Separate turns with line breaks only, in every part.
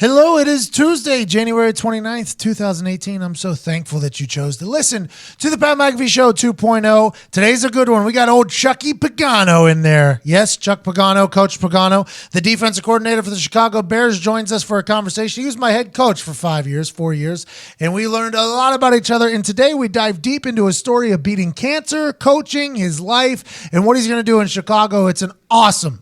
Hello, it is Tuesday, January 29th, 2018. I'm so thankful that you chose to listen to the Pat McAfee Show 2.0. Today's a good one. We got old Chucky Pagano in there. Yes, Chuck Pagano, Coach Pagano, the defensive coordinator for the Chicago Bears, joins us for a conversation. He was my head coach for 4 years, and we learned a lot about each other. And today we dive deep into his story of beating cancer, coaching, his life, and what he's going to do in Chicago. It's an awesome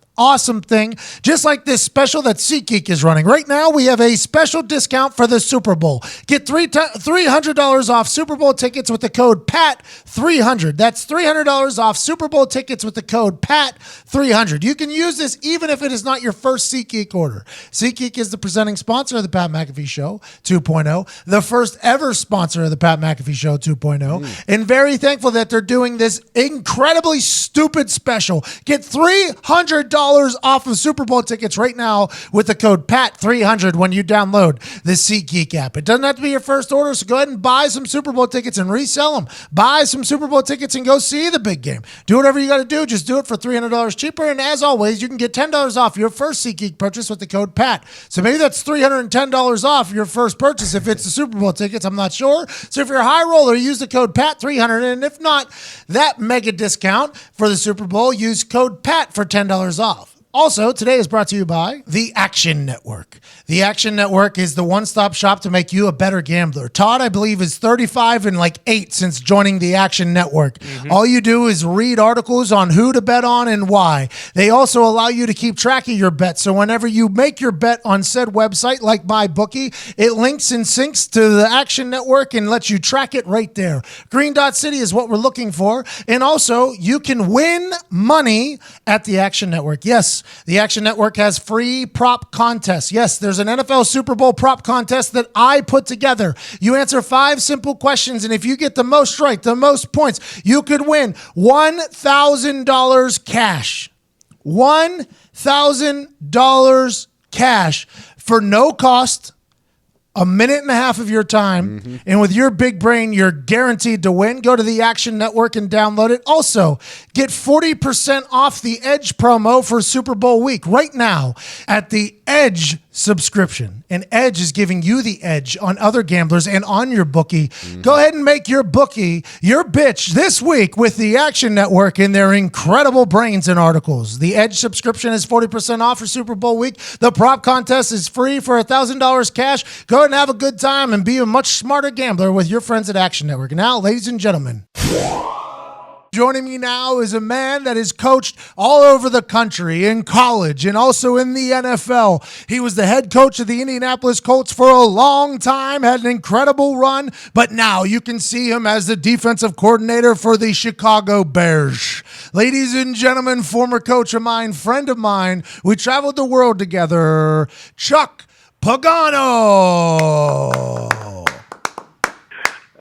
thing. Just like this special that SeatGeek is running. Right now, we have a special discount for the Super Bowl. Get $300 off Super Bowl tickets with the code PAT300. That's $300 off Super Bowl tickets with the code PAT300. You can use this even if it is not your first SeatGeek order. SeatGeek is the presenting sponsor of the Pat McAfee Show 2.0, the first ever sponsor of the Pat McAfee Show 2.0, and very thankful that they're doing this incredibly stupid special. Get $300 off of Super Bowl tickets right now with the code PAT300 when you download the SeatGeek app. It doesn't have to be your first order, so go ahead and buy some Super Bowl tickets and resell them. Buy some Super Bowl tickets and go see the big game. Do whatever you got to do. Just do it for $300 cheaper. And as always, you can get $10 off your first SeatGeek purchase with the code PAT. So maybe that's $310 off your first purchase if it's the Super Bowl tickets. I'm not sure. So if you're a high roller, use the code PAT300. And if not, that mega discount for the Super Bowl, use code PAT for $10 off. Also, today is brought to you by the Action Network. The Action Network is the one-stop shop to make you a better gambler. Todd, I believe, is 35 and like 8 since joining the Action Network. All you do is read articles on who to bet on and why. They also allow you to keep track of your bets. So whenever you make your bet on said website, like MyBookie, it links and syncs to the Action Network and lets you track it right there. Green Dot City is what we're looking for. And also, you can win money at the Action Network. Yes, the Action Network has free prop contests. Yes, there's an NFL Super Bowl prop contest that I put together. You answer 5 simple questions, and if you get the most right, the most points, you could win $1,000 cash. $1,000 cash for no cost. A minute and a half of your time, and with your big brain, you're guaranteed to win. Go to the Action Network and download it. Also, get 40% off the Edge promo for Super Bowl week right now at the Edge subscription. And Edge is giving you the edge on other gamblers and on your bookie. Go ahead and make your bookie your bitch this week with the Action Network and their incredible brains and articles. The Edge subscription is 40% off for Super Bowl week. The prop contest is free for $1,000 cash. Go ahead and have a good time and be a much smarter gambler with your friends at Action Network. And now, ladies and gentlemen, joining me now is a man that has coached all over the country, in college and also in the NFL. He was the head coach of the Indianapolis Colts for a long time, had an incredible run, but now you can see him as the defensive coordinator for the Chicago Bears. Ladies and gentlemen, former coach of mine, friend of mine, we traveled the world together, Chuck Pagano.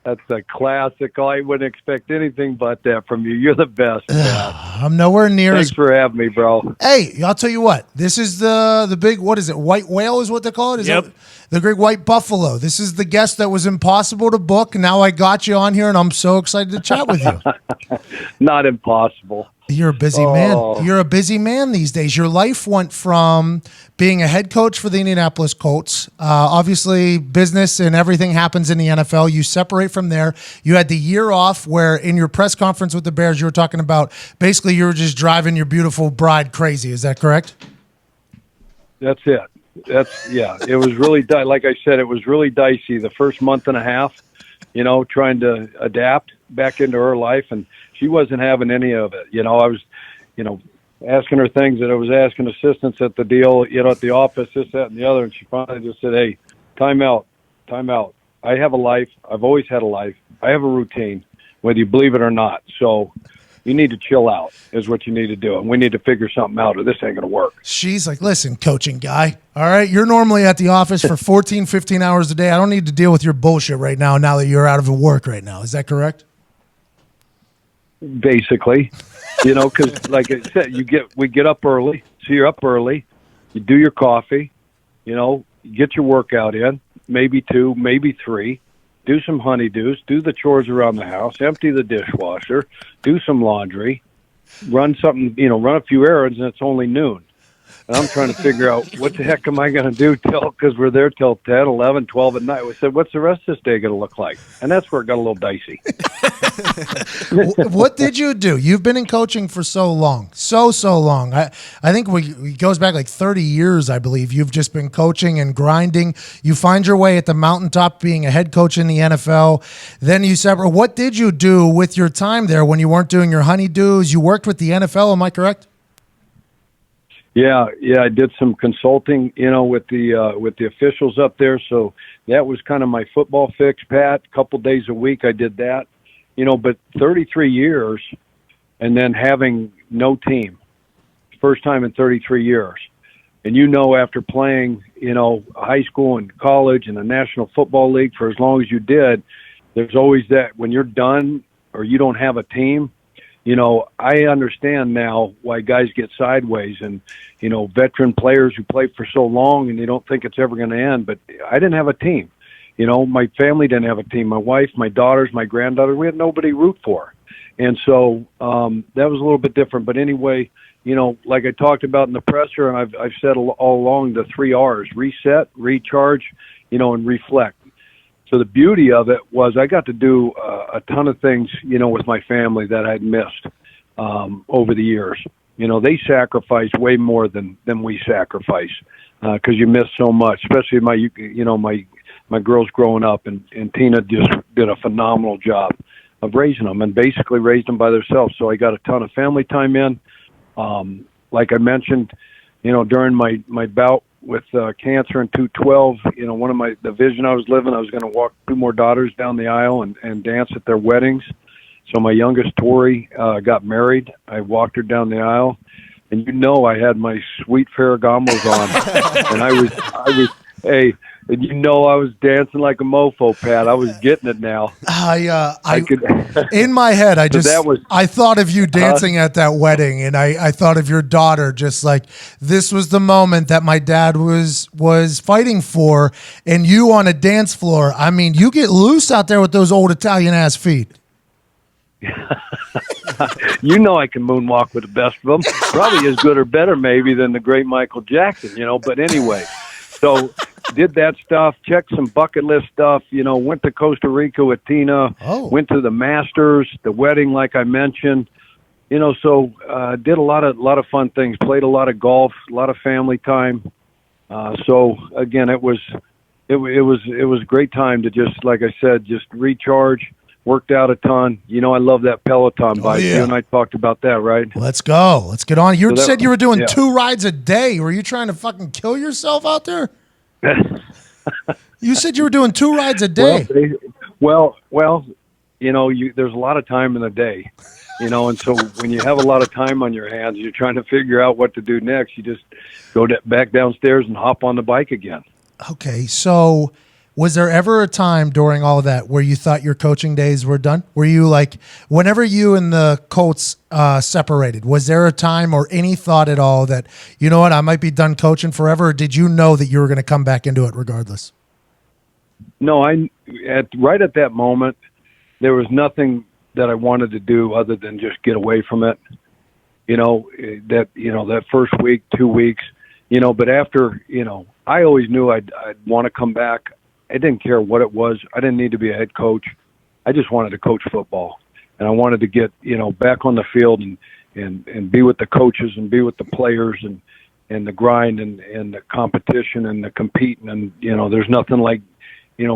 That's a classic. I wouldn't expect anything but that from you. You're the best.
I'm nowhere near
Thanks for having me, bro.
Hey, I'll tell you what. This is the big, what is it? White whale is what they call it? Is
Yep.
it the great white buffalo? This is the guest that was impossible to book. Now I got you on here, and I'm so excited to chat with you.
Not impossible.
You're a busy man. You're a busy man these days. Your life went from being a head coach for the Indianapolis Colts. Obviously, business and everything happens in the NFL. You separate from there. You had the year off where in your press conference with the Bears, you were talking about basically you were just driving your beautiful bride crazy. Is that correct?
That's it. It was really, like I said, it was really dicey the first month and a half, trying to adapt back into her life. And she wasn't having any of it. I was, asking her things that I was asking assistants at the deal, at the office, this, that, and the other. And she finally just said, hey, time out. I have a life. I've always had a life. I have a routine, whether you believe it or not. So you need to chill out is what you need to do. And we need to figure something out or this ain't going to work.
She's like, listen, coaching guy, all right, you're normally at the office for 14, 15 hours a day. I don't need to deal with your bullshit right now that you're out of work right now. Is that correct?
Basically, because like I said, we get up early. So you're up early. You do your coffee, you get your workout in, maybe 2, maybe 3. Do some honeydews, do the chores around the house, empty the dishwasher, do some laundry, run something, run a few errands, and it's only noon. And I'm trying to figure out what the heck am I going to do because we're there till 10, 11, 12 at night. We said, what's the rest of this day going to look like? And that's where it got a little dicey.
What did you do? You've been in coaching for so long, so long. I think it goes back like 30 years, I believe. You've just been coaching and grinding. You find your way at the mountaintop being a head coach in the NFL. Then you separate. What did you do with your time there when you weren't doing your honeydews? You worked with the NFL, am I correct?
Yeah, I did some consulting, with the officials up there. So that was kind of my football fix, Pat. A couple days a week I did that, but 33 years and then having no team, first time in 33 years. And after playing, high school and college and the National Football League for as long as you did, there's always that when you're done or you don't have a team. I understand now why guys get sideways and, veteran players who play for so long and they don't think it's ever going to end. But I didn't have a team. My family didn't have a team. My wife, my daughters, my granddaughter, we had nobody to root for. And so that was a little bit different. But anyway, like I talked about in the presser, and I've said all along, the 3 R's: reset, recharge, and reflect. So the beauty of it was I got to do a ton of things, with my family that I'd missed over the years. They sacrificed way more than we sacrifice because you miss so much, especially my girls growing up, and Tina just did a phenomenal job of raising them and basically raised them by themselves. So I got a ton of family time in. Like I mentioned, during my bout with cancer in 2012, the vision I was living, I was going to walk 2 more daughters down the aisle and dance at their weddings. So my youngest, Tori, got married. I walked her down the aisle, and I had my sweet Ferragamos on, and I was, hey, and I was dancing like a mofo, Pat. I was getting it now.
I could, in my head, I thought of you dancing at that wedding, and I thought of your daughter, just like this was the moment that my dad was fighting for, and you on a dance floor. I mean, you get loose out there with those old Italian ass feet.
I can moonwalk with the best of them. Probably as good or better, maybe, than the great Michael Jackson. But anyway, so. Did that stuff, checked some bucket list stuff, went to Costa Rica with Tina, went to the Masters, the wedding, like I mentioned, so did a lot of fun things, played a lot of golf, a lot of family time. So again, it was a great time to just, like I said, just recharge, worked out a ton. I love that Peloton bike. Yeah. You and I talked about that, right?
Let's go. Let's get on. You said you were doing 2 rides a day. Were you trying to fucking kill yourself out there? You said you were doing 2 rides a day.
Well, there's a lot of time in the day, and so when you have a lot of time on your hands, you're trying to figure out what to do next. You just go back downstairs and hop on the bike again. Okay, so was there ever a time during all of that where you thought your coaching days were done? Were you like, whenever you and the Colts separated, was there a time or any thought at all that, I might be done coaching forever? Or did you know that you were going to come back into it regardless? No, right at that moment, there was nothing that I wanted to do other than just get away from it. That first week, 2 weeks, but after, I always knew I'd want to come back. I didn't care what it was. I didn't need to be a head coach. I just wanted to coach football, and I wanted to get back on the field and be with the coaches and be with the players and the grind and the competition and the competing. And there's nothing like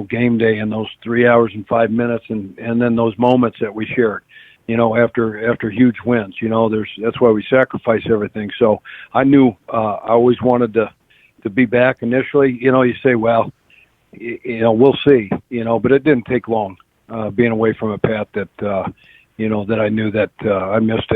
game day and those 3 hours and 5 minutes and then those moments that we shared. After huge wins. That's why we sacrifice everything. So I knew I always wanted to be back initially. You say, well, we'll see, but it didn't take long, being away from a Pat that I knew that I missed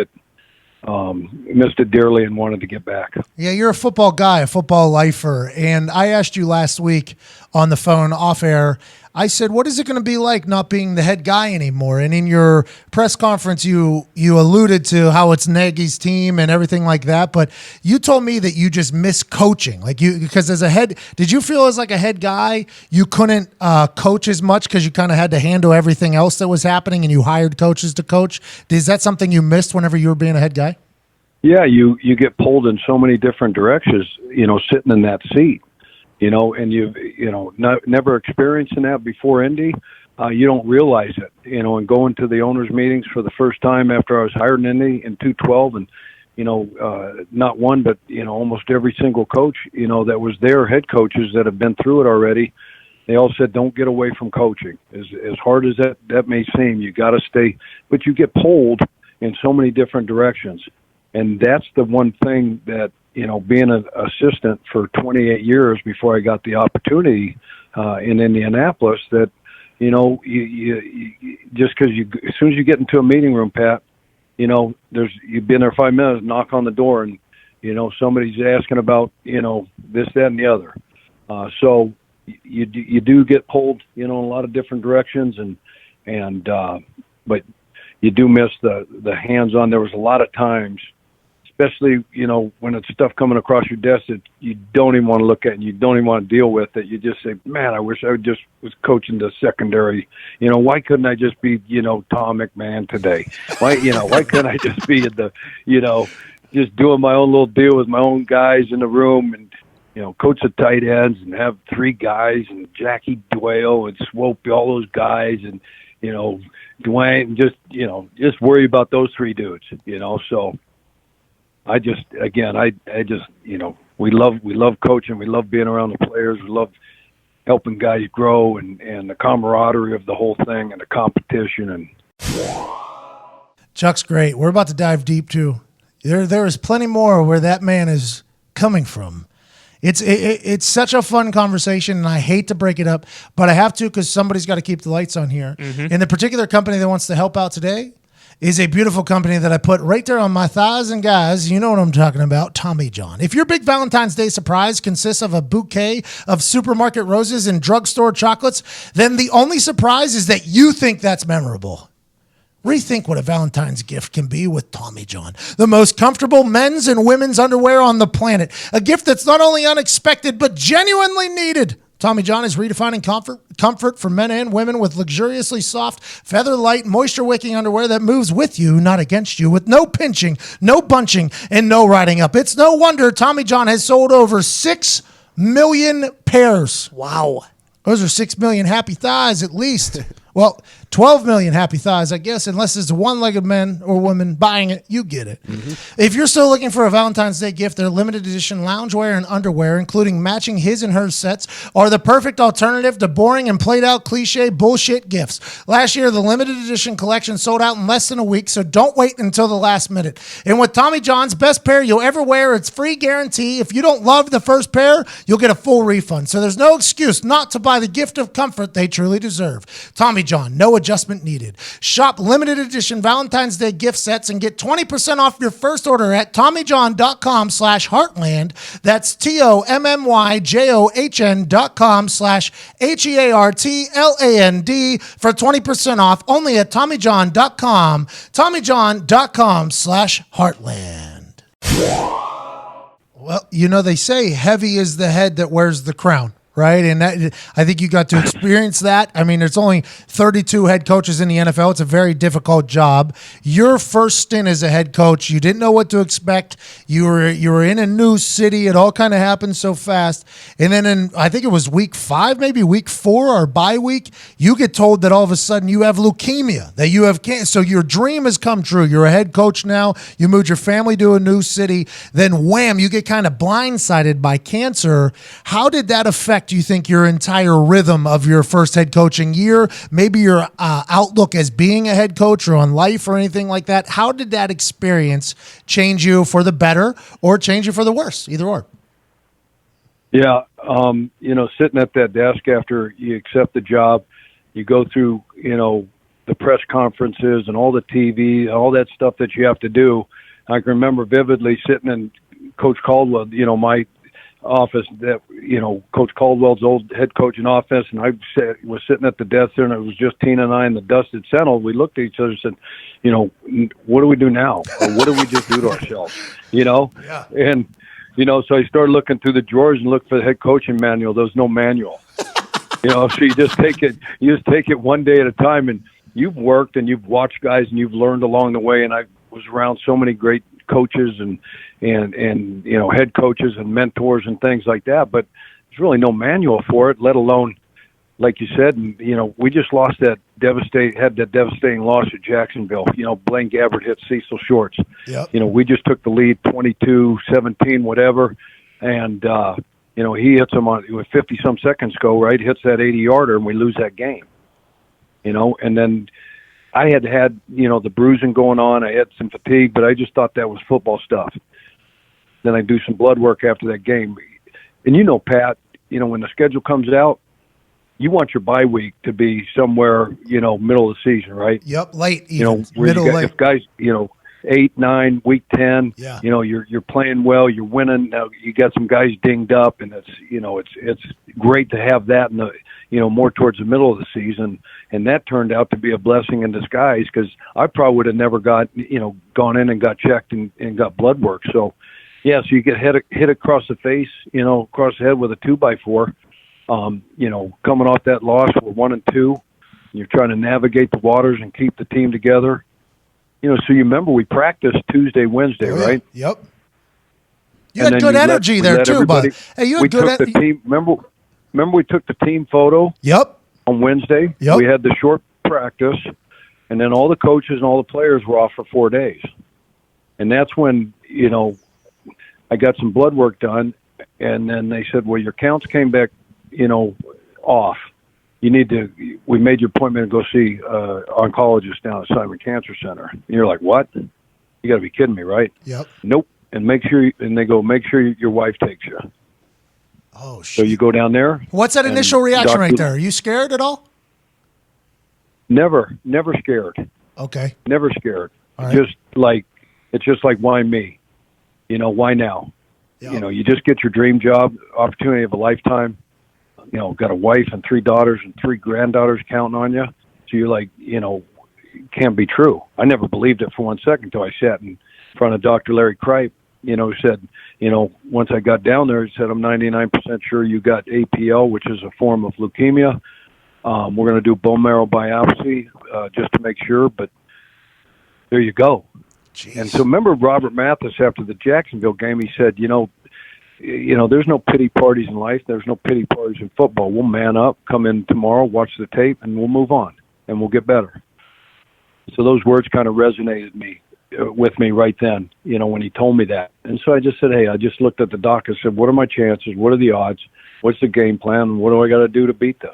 it dearly and wanted to get back. Yeah, you're a football guy, a football lifer. And I asked you last week on the phone off air, I said, what is it going to be like not being the head guy anymore? And in your press conference, you alluded to how it's Nagy's team and everything like that. But you told me that you just miss coaching. Because as a head, did you feel as like a head guy, you couldn't coach as much because you kind of had to handle everything else that was happening and you hired coaches to coach? Is that something you missed whenever you were being a head guy? Yeah, you get pulled in so many different directions, sitting in that seat, and never experiencing that before Indy. You don't realize it, and going to the owners' meetings for the first time after I was hired in Indy in 2012, and not one, but almost every single coach, that was there, head coaches that have been through it already. They all said, don't get away from coaching. As hard as that may seem, you got to stay, but you get pulled in so many different directions. And that's the one thing that, being an assistant for 28 years before I got the opportunity in Indianapolis, that, you just because as soon as you get into a meeting room, Pat, you've been there 5 minutes, knock on the door, and, somebody's asking about, this, that, and the other. So you do get pulled, in a lot of different directions, but you do miss the hands-on. There was a lot of times, especially, when it's stuff coming across your desk that you don't even want to look at and you don't even want to deal with, that you just say, man, I wish I just was coaching the secondary. Why couldn't I just be, Tom McMahon today? Why couldn't I just be at the, just doing my own little deal with my own guys in the room and, coach the tight ends and have 3 guys and Jackie Dwayne and Swope, all those guys and, Dwayne, and just worry about those 3 dudes, so I just, we love coaching. We love being around the players. We love helping guys grow and the camaraderie of the whole thing and the competition. And
Chuck's great. We're about to dive deep too. There is plenty more where that man is coming from. It's such a fun conversation, and I hate to break it up, but I have to because somebody's got to keep the lights on here. Mm-hmm. And the particular company that wants to help out today is a beautiful company that I put right there on my thighs, and guys, you know what I'm talking about, Tommy John. If your big Valentine's Day surprise consists of a bouquet of supermarket roses and drugstore chocolates, then the only surprise is that you think that's memorable. Rethink what a Valentine's gift can be with Tommy John, the most comfortable men's and women's underwear on the planet. A gift that's not only unexpected, but genuinely needed. Tommy John is redefining comfort for men and women with luxuriously soft, feather-light, moisture-wicking underwear that moves with you, not against you, with no pinching, no bunching, and no riding up. It's no wonder Tommy John has sold over 6 million pairs. Wow. Those are 6 million happy thighs at least. Well, 12 million happy thighs, I guess, unless it's a one-legged man or woman buying it. You get it. Mm-hmm. If you're still looking for a Valentine's Day gift, their limited edition loungewear and underwear, including matching his and her sets, are the perfect alternative to boring and played-out cliche bullshit gifts. Last year, the limited edition collection sold out in less than a week, so don't wait until the last minute. And with Tommy John's best pair you'll ever wear, it's free guarantee. If you don't love the first pair, you'll get a full refund. So there's no excuse not to buy the gift of comfort they truly deserve. Tommy John, no adjustment needed. Shop limited edition Valentine's Day gift sets and get 20% off your first order at TommyJohn.com/Heartland. That's TommyJohn.com/HEARTLAND for 20% off only at TommyJohn.com. TommyJohn.com/Heartland. Well, they say heavy is the head that wears the crown. Right. And that, I think you got to experience that. I mean, there's only 32 head coaches in the NFL. It's a very difficult job. Your first stint as a head coach, you didn't know what to expect. You were in a new city. It all kind of happened so fast. And then I think it was week 5, maybe week 4 or bye week, you get told that all of a sudden you have leukemia, that you have cancer. So your dream has come true. You're a head coach now. You moved your family to a new city. Then wham, you get kind of blindsided by cancer. How did that affect, do you think, your entire rhythm of your first head coaching year, maybe your outlook as being a head coach or on life or anything like that? How did that experience change you for the better or change you for the worse, either or?
Yeah, sitting at that desk after you accept the job, you go through, the press conferences and all the TV, all that stuff that you have to do. I can remember vividly sitting in Coach Caldwell, my office, that Coach Caldwell's old head coaching office, and I was sitting at the desk there, and it was just Tina and I and the dust had settled. We looked at each other and said, what do we do now? Or what do we just do to ourselves? Yeah. And so I started looking through the drawers and looked for the head coaching manual. There was no manual. So you just take it one day at a time, and you've worked and you've watched guys and you've learned along the way, and I was around so many great coaches and head coaches and mentors and things like that. But there's really no manual for it, let alone, like you said, and we just lost that devastating loss at Jacksonville. Blaine Gabbert hit Cecil Shorts.
Yep.
We just took the lead 22-17, whatever, and he hits him with 50-some seconds go, right, hits that 80-yarder, and we lose that game. And then I had the bruising going on. I had some fatigue, but I just thought that was football stuff. Then I do some blood work after that game. And Pat, when the schedule comes out, you want your bye week to be somewhere, middle of the season, right?
Yep, late.
Late. If guys, 8, 9, week 10,
yeah.
You're playing well, you're winning. Now you got some guys dinged up, and it's great to have that in the, more towards the middle of the season. And that turned out to be a blessing in disguise, because I probably would have never gone in and got checked and got blood work. So, yeah, so you get hit across the face, across the head with a 2x4. Coming off that loss, we're 1-2. You're trying to navigate the waters and keep the team together. So you remember we practiced Tuesday, Wednesday, right?
Yep. You had good energy there too, bud. Hey, you had good energy.
Remember we took the team photo?
Yep.
On Wednesday.
Yep.
We had the short practice, and then all the coaches and all the players were off for 4 days. And that's when, I got some blood work done, and then they said, well, your counts came back, off. We made your appointment to go see oncologist down at Simon Cancer Center. And you're like, what? You got to be kidding me, right?
Yep.
Nope. And make sure your wife takes you.
Oh, shit.
So you go down there.
What's that initial reaction right there? Are you scared at all?
Never scared.
Okay.
Never scared.
All right.
It's just like, why me? Why now?
Yep.
You just get your dream job, opportunity of a lifetime. Got a wife and 3 daughters and 3 granddaughters counting on you. So you're like, it can't be true. I never believed it for 1 second until I sat in front of Dr. Larry Kripe, who said, once I got down there, he said, I'm 99% sure you got APL, which is a form of leukemia. We're going to do bone marrow biopsy just to make sure, but there you go.
Jeez.
And so remember Robert Mathis after the Jacksonville game, he said, there's no pity parties in life. There's no pity parties in football. We'll man up, come in tomorrow, watch the tape, and we'll move on, and we'll get better. So those words kind of resonated with me right then, when he told me that. And so I just said, hey, I just looked at the doc and said, what are my chances? What are the odds? What's the game plan? What do I got to do to beat this?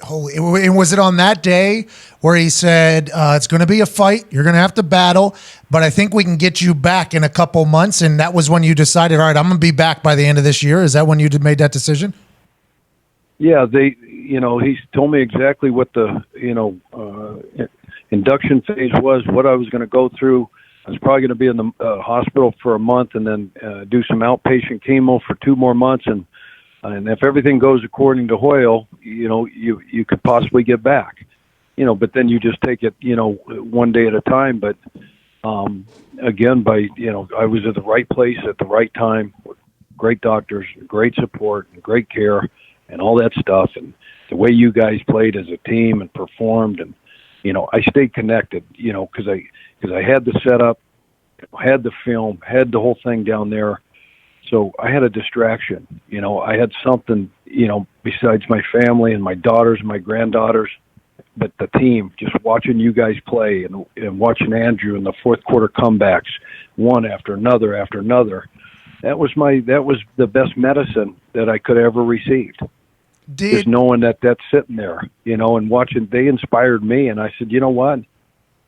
And was it on that day where he said, it's going to be a fight, you're going to have to battle, but I think we can get you back in a couple months, and that was when you decided, all right, I'm going to be back by the end of this year? Is that when you made that decision?
Yeah, he told me exactly what the, induction phase was, what I was going to go through. I was probably going to be in the hospital for a month and then do some outpatient chemo for 2 more months, and if everything goes according to Hoyle, you could possibly get back, but then you just take it, one day at a time. But, again, I was at the right place at the right time, with great doctors, great support, and great care, and all that stuff. And the way you guys played as a team and performed, and, I stayed connected, because I had the setup, had the film, had the whole thing down there. So I had a distraction, I had something, besides my family and my daughters and my granddaughters, but the team, just watching you guys play and watching Andrew in the fourth quarter comebacks, one after another. That was the best medicine that I could ever received. Just knowing that's sitting there, and watching, they inspired me. And I said, you know what?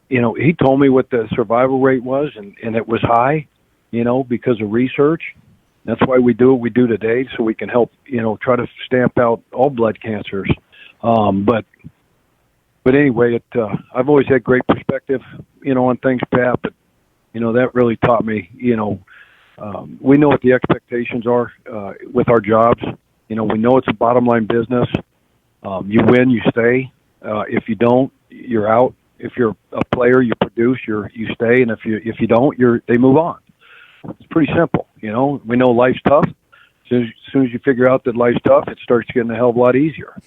He told me what the survival rate was, and it was high, because of research. That's why we do what we do today, so we can help, try to stamp out all blood cancers. But anyway, I've always had great perspective, on things, Pat. But that really taught me. We know what the expectations are with our jobs. We know it's a bottom line business. You win, you stay. If you don't, you're out. If you're a player, you produce, you stay, and if you don't, they move on. It's pretty simple, We know life's tough. As soon as you figure out that life's tough, it starts getting a hell of a lot easier.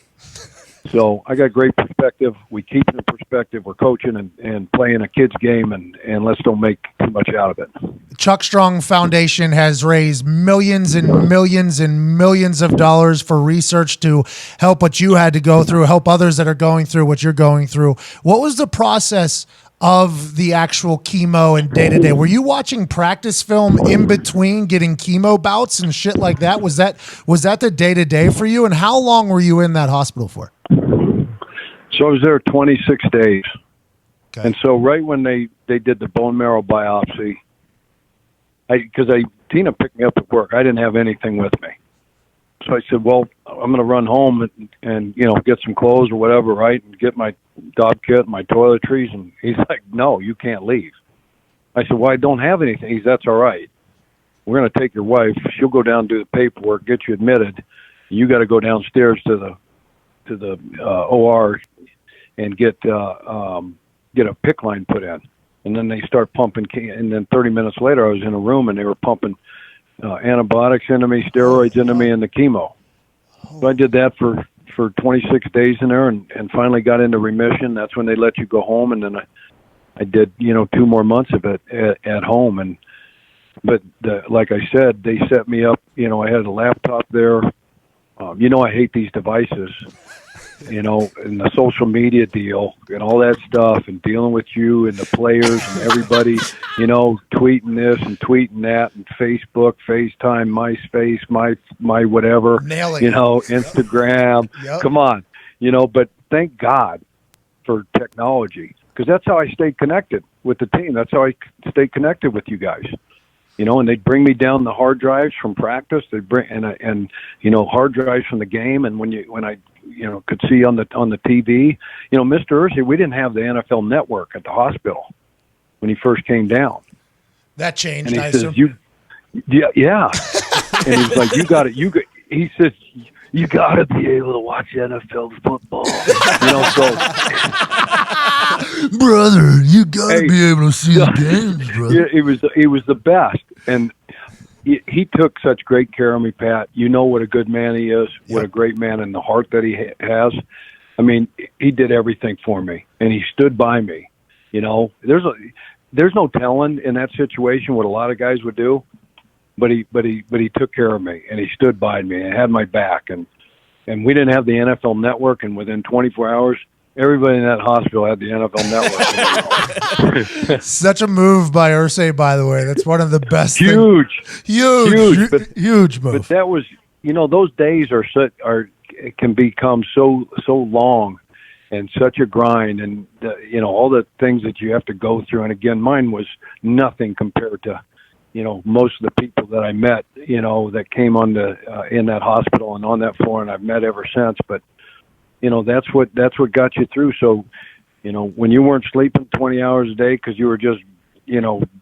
So I got great perspective. We keep it in perspective. We're coaching and playing a kid's game, and let's don't make too much out of it.
Chuck Strong Foundation has raised millions and millions and millions of dollars for research to help what you had to go through, help others that are going through what you're going through. What was the process of the actual chemo and day-to-day? Were you watching practice film in between getting chemo bouts and shit like that? Was that the day-to-day for you? And how long were you in that hospital for?
So I was there 26 days.
Okay.
And so right when they did the bone marrow biopsy, because Tina picked me up at work, I didn't have anything with me. So I said, well, I'm going to run home and get some clothes or whatever, right, and get my dog kit, my toiletries. And he's like, no, you can't leave. I said, well, I don't have anything. He's, that's all right. We're going to take your wife. She'll go down and do the paperwork, get you admitted. You got to go downstairs to the OR and get a PICC line put in. And then they start pumping. And then 30 minutes later, I was in a room and they were pumping antibiotics into me, steroids into me, and the chemo. So I did that for 26 days in there and finally got into remission. That's when they let you go home. And then I did, 2 more months of it at home. But like I said, they set me up, I had a laptop there. I hate these devices, and the social media deal and all that stuff and dealing with you and the players and everybody, tweeting this and tweeting that and Facebook, FaceTime, MySpace, my whatever,
Nailing
Instagram.
Yep.
Come on, but thank God for technology, because that's how I stayed connected with the team. That's how I stayed connected with you guys. And they'd bring me down the hard drives from practice. They'd bring and hard drives from the game. And when I could see on the TV, Mr. Ursay, we didn't have the NFL Network at the hospital when he first came down.
That changed.
And he says, yeah. And he's like, he says, you got to be able to watch NFL football.
Brother, you got to be able to see the games, brother.
Yeah, he was the best. And he took such great care of me, Pat. You know what a good man he is, what a great man and the heart that he has. I mean, he did everything for me, and he stood by me. There's no telling in that situation what a lot of guys would do, but he took care of me, and he stood by me and had my back. And we didn't have the NFL Network, and within 24 hours, everybody in that hospital had the NFL Network.
Such a move by Ursay, by the way. That's one of the best.
Huge
move.
But that was, those days can become so long and such a grind, and all the things that you have to go through. And again, mine was nothing compared to most of the people that I met, that came on in that hospital and on that floor, and I've met ever since. But that's what got you through. So, when you weren't sleeping 20 hours a day because you were just,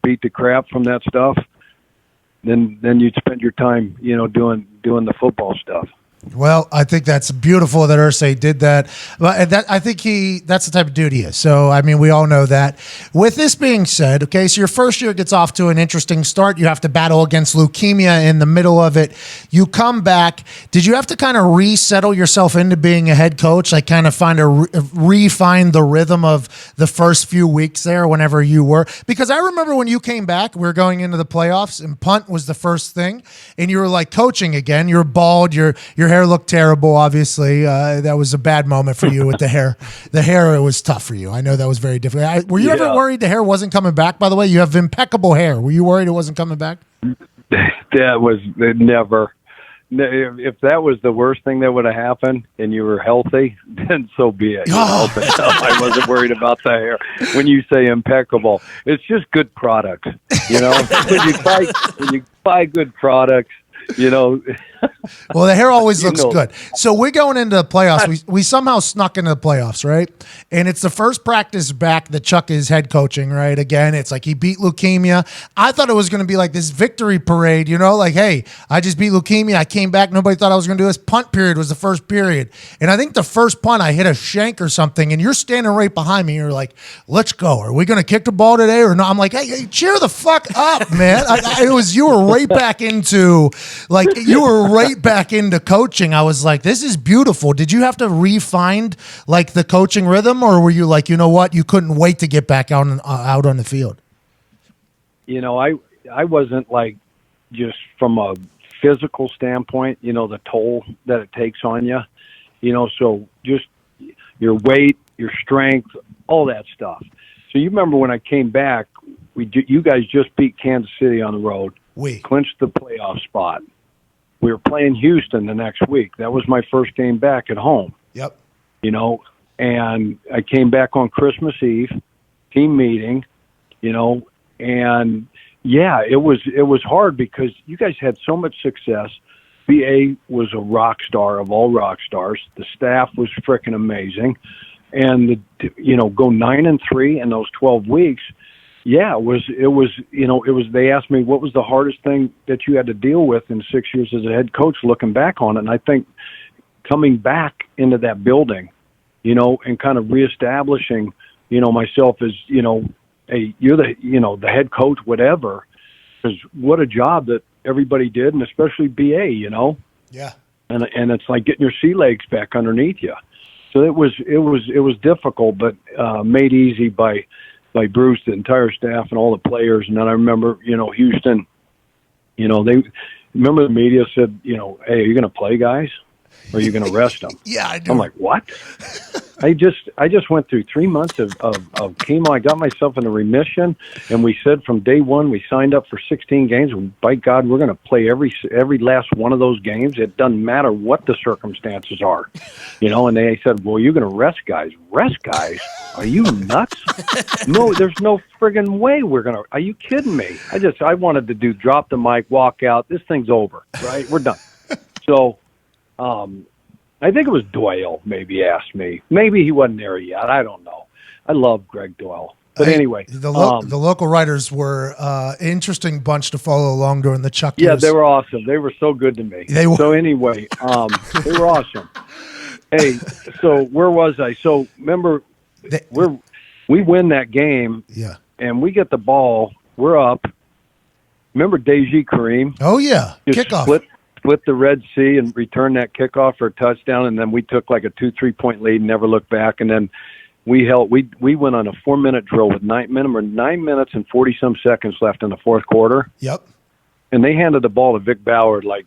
beat the crap from that stuff, then you'd spend your time, doing the football stuff.
Well, I think that's beautiful that Ursay did that. But I think that's the type of dude he is. So, I mean, we all know that. With this being said, okay, so your first year gets off to an interesting start. You have to battle against leukemia in the middle of it. You come back. Did you have to kind of resettle yourself into being a head coach? Like kind of refine the rhythm of the first few weeks there whenever you were? Because I remember when you came back, we were going into the playoffs and punt was the first thing. And you were like coaching again. You're bald. Your hair looked terrible, obviously. That was a bad moment for you with the hair. The hair, it was tough for you. I know that was very difficult. Were you ever worried the hair wasn't coming back, by the way? You have impeccable hair. Were you worried it wasn't coming back?
That was never. If that was the worst thing that would have happened and you were healthy, then so be it. But no, I wasn't worried about the hair. When you say impeccable, it's just good products. When you buy good products,
Well, the hair always looks good. So we're going into the playoffs. We somehow snuck into the playoffs, right? And it's the first practice back that Chuck is head coaching, right? Again, it's like he beat leukemia. I thought it was going to be like this victory parade, like, hey, I just beat leukemia. I came back. Nobody thought I was going to do this. Punt period was the first period. And I think the first punt, I hit a shank or something, and you're standing right behind me. You're like, let's go. Are we going to kick the ball today or not? I'm like, hey, cheer the fuck up, man. You were right back into like you were right back into coaching. I was like, this is beautiful. Did you have to re-find like the coaching rhythm, or were you like, you know what, you couldn't wait to get back out on the field?
You know, I wasn't like, just from a physical standpoint, you know, the toll that it takes on you, you know, so just your weight, your strength, all that stuff. So you remember when I came back, you guys just beat Kansas City on the road. We clinched the playoff spot. We were playing Houston the next week. That was my first game back at home.
Yep.
You know, and I came back on Christmas Eve, team meeting, you know, and yeah, it was hard because you guys had so much success. BA was a rock star of all rock stars. The staff was freaking amazing. And go 9-3 in those 12 weeks. Yeah, it was, they asked me what was the hardest thing that you had to deal with in 6 years as a head coach, looking back on it. And I think coming back into that building, you know, and kind of reestablishing, you know, myself as, you know, you're the head coach, whatever, because what a job that everybody did. And especially BA, you know?
Yeah.
And it's like getting your sea legs back underneath you. So it was difficult, but made easy by Bruce, the entire staff, and all the players. And then I remember, you know, Houston, you know, remember the media said, you know, hey, are you going to play guys, or are you going to rest them?
Yeah, I do.
I'm like, what? I just went through 3 months of chemo. I got myself in a remission, and we said from day one we signed up for 16 games. And by God, we're going to play every last one of those games. It doesn't matter what the circumstances are, you know. And they said, well, you're going to rest guys. Rest guys? Are you nuts? No, there's no friggin' way we're going to. Are you kidding me? I wanted to do drop the mic, walk out. This thing's over, right? We're done. So, I think it was Doyle maybe asked me. Maybe he wasn't there yet. I don't know. I love Greg Doyle. But anyway.
The local writers were an interesting bunch to follow along during the Chuck years.
Yeah, they were awesome. They were so good to me. So anyway, they were awesome. Hey, so where was I? So remember, we win that game.
Yeah.
And we get the ball. We're up. Remember Deji Kareem?
Oh, yeah. Kickoff.
Split the Red Sea and return that kickoff for a touchdown, and then we took like a 2-3 point lead and never looked back. And then we went on a 4-minute drill with 9 minutes and 40 some seconds left in the fourth quarter.
Yep.
And they handed the ball to Vic Ballard like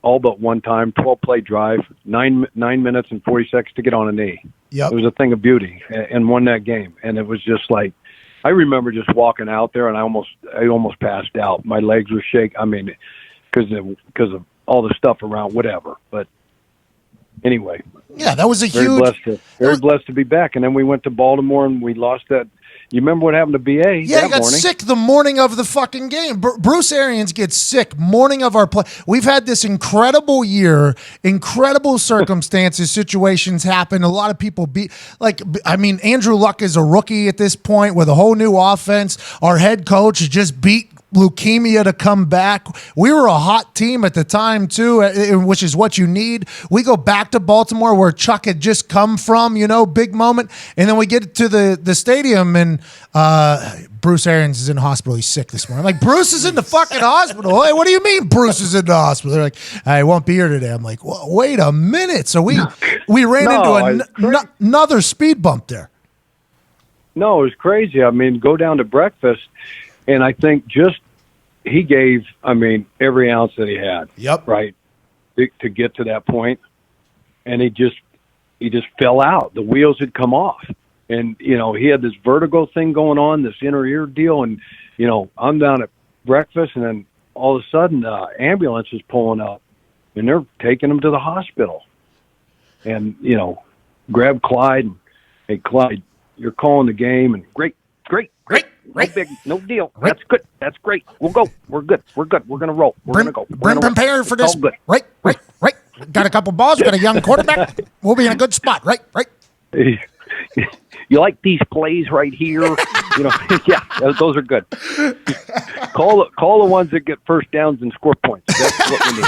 all but one time, 12-play drive, 9 minutes and 40 seconds to get on a knee.
Yep.
It was a thing of beauty, and won that game. And it was just like, I remember just walking out there and I almost passed out. My legs were shaking. I mean, because of all the stuff around, whatever. But anyway,
yeah, that was
very blessed to be back. And then we went to Baltimore and we lost that. You remember what happened to BA?
Yeah, he got sick the morning of the fucking game. Bruce Arians gets sick morning of our play. We've had this incredible year, incredible circumstances, situations happen. A lot of people Andrew Luck is a rookie at this point with a whole new offense. Our head coach just beat leukemia to come back. We were a hot team at the time too, which is what you need. We go back to Baltimore where Chuck had just come from, you know, big moment. And then we get to the stadium and Bruce Arians is in the hospital. He's sick this morning. I'm like, Bruce is in the fucking hospital. Hey, what do you mean Bruce is in the hospital? They're like, I won't be here today. I'm like, well, wait a minute. So we ran into another speed bump there.
No, it was crazy. I mean, go down to breakfast. And I think he gave, every ounce that he had.
Yep.
Right. To get to that point. And he just fell out. The wheels had come off. And, you know, he had this vertigo thing going on, this inner ear deal. And, you know, I'm down at breakfast and then all of a sudden ambulance is pulling up and they're taking him to the hospital. And, you know, grab Clyde and, hey, Clyde, you're calling the game and great. No big, no deal. Right. That's good. That's great. We'll go. We're good. We're going to roll. We're going to go.
We're prepared for this. Right. Got a couple balls. Got a young quarterback. We'll be in a good spot. Right.
You like these plays right here? You know, yeah, those are good. Call the ones that get first downs and score points. That's what we need.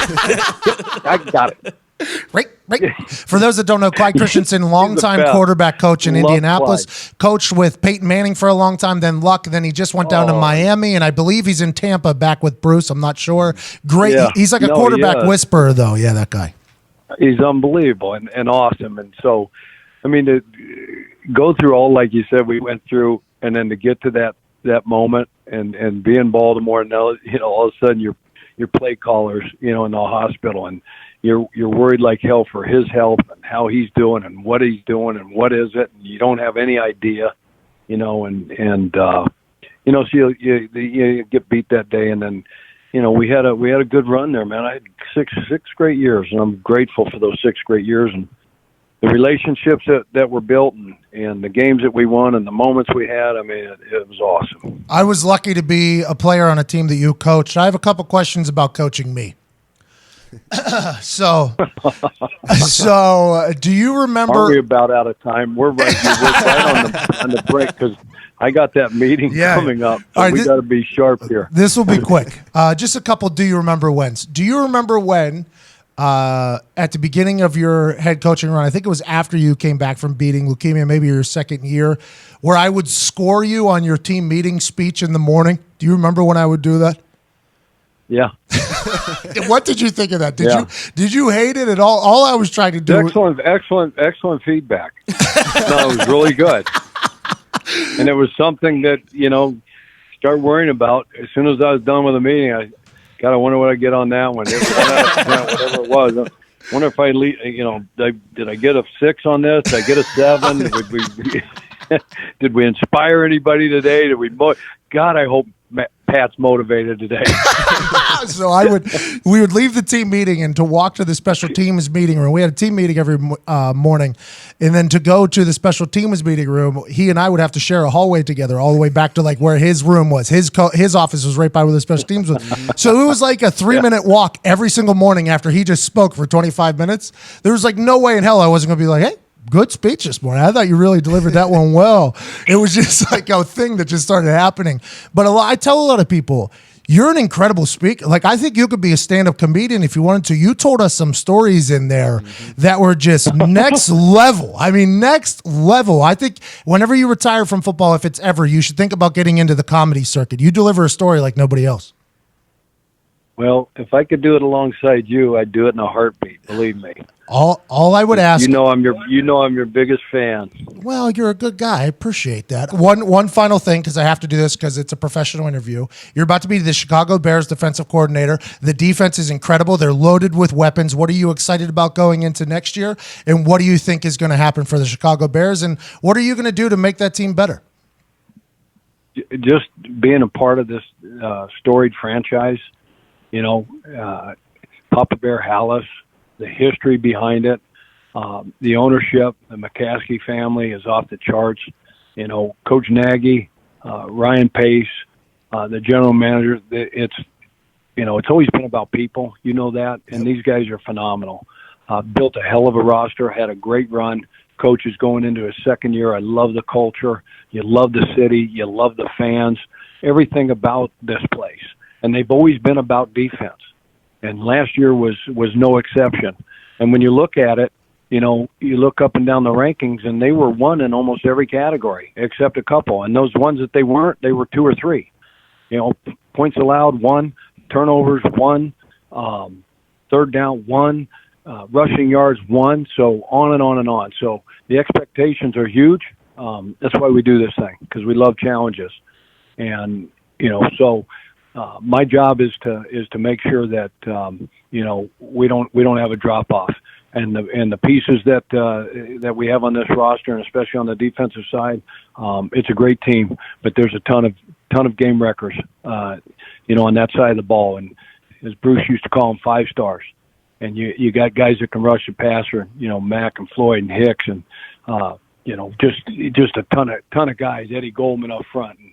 I got it.
Right. For those that don't know, Clyde Christensen, longtime quarterback coach in Indianapolis,
Clyde.
coached with Peyton Manning for a long time, then Luck, then he just went down to Miami, and I believe he's in Tampa back with Bruce. I'm not sure. Great.
Yeah.
He's like a quarterback whisperer, though. Yeah, that guy.
He's unbelievable and awesome. And so, I mean, to go through all, like you said, we went through, and then to get to that moment and be in Baltimore, and now, all of a sudden your play callers, in the hospital, and you're worried like hell for his health and how he's doing and what he's doing and what is it, and you don't have any idea, so you get beat that day, and then, we had a good run there, man. I had six great years, and I'm grateful for those 6 great years, and the relationships that were built, and the games that we won and the moments we had. I mean, it was awesome.
I was lucky to be a player on a team that you coached. I have a couple questions about coaching me. So do you remember?
Aren't we about out of time? We're right on the break, because I got that meeting coming up. So we got to be sharp here.
This will be quick. Just a couple. Do you remember whens? Do you remember when? At the beginning of your head coaching run, I think it was after you came back from beating leukemia, maybe your second year, where I would score you on your team meeting speech in the morning. Do you remember when I would do that?
Yeah.
What did you think of that? Did you hate it at all? All I was trying to do.
Excellent feedback. No, it was really good, and it was something that start worrying about as soon as I was done with the meeting. God, I wonder what I get on that one. Whatever it was. I wonder if I, did I get a 6 on this? Did I get a 7? Did we inspire anybody today? God, I hope Pat's motivated today.
So we would leave the team meeting and to walk to the special teams meeting room. We had a team meeting every morning, and then to go to the special teams meeting room, he and I would have to share a hallway together all the way back to like where his room was. His office was right by where the special teams was. So it was like a 3-minute walk every single morning after he just spoke for 25 minutes. There was like no way in hell I wasn't going to be like, hey, good speech this morning. I thought you really delivered that one well. It was just like a thing that just started happening. But I tell a lot of people, you're an incredible speaker. Like, I think you could be a stand-up comedian if you wanted to. You told us some stories in there that were just next level. I mean, next level. I think whenever you retire from football, if it's ever, you should think about getting into the comedy circuit. You deliver a story like nobody else.
Well, if I could do it alongside you, I'd do it in a heartbeat. Believe me.
All I would ask.
I'm your biggest fan.
Well, you're a good guy. I appreciate that. One final thing, because I have to do this because it's a professional interview. You're about to be the Chicago Bears defensive coordinator. The defense is incredible. They're loaded with weapons. What are you excited about going into next year? And what do you think is going to happen for the Chicago Bears? And what are you going to do to make that team better?
Just being a part of this storied franchise. Papa Bear Hallis, the history behind it, the ownership, the McAfee family is off the charts. Coach Nagy, Ryan Pace, the general manager. It's always been about people. You know that, and these guys are phenomenal. Built a hell of a roster, had a great run. Coach is going into his second year. I love the culture. You love the city. You love the fans. Everything about this place. And they've always been about defense. And last year was no exception. And when you look at it, you look up and down the rankings, and they were 1 in almost every category except a couple. And those ones that they weren't, they were 2 or 3. Points allowed, 1. Turnovers, 1. Third down, 1. Rushing yards, 1. So on and on and on. So the expectations are huge. That's why we do this thing, because we love challenges. And, so my job is to make sure that we don't have a drop off, and the pieces that we have on this roster, and especially on the defensive side, it's a great team. But there's a ton of game wreckers, on that side of the ball, and as Bruce used to call them, 5 stars. And you got guys that can rush the passer, Mack and Floyd and Hicks, and just a ton of guys. Eddie Goldman up front. And,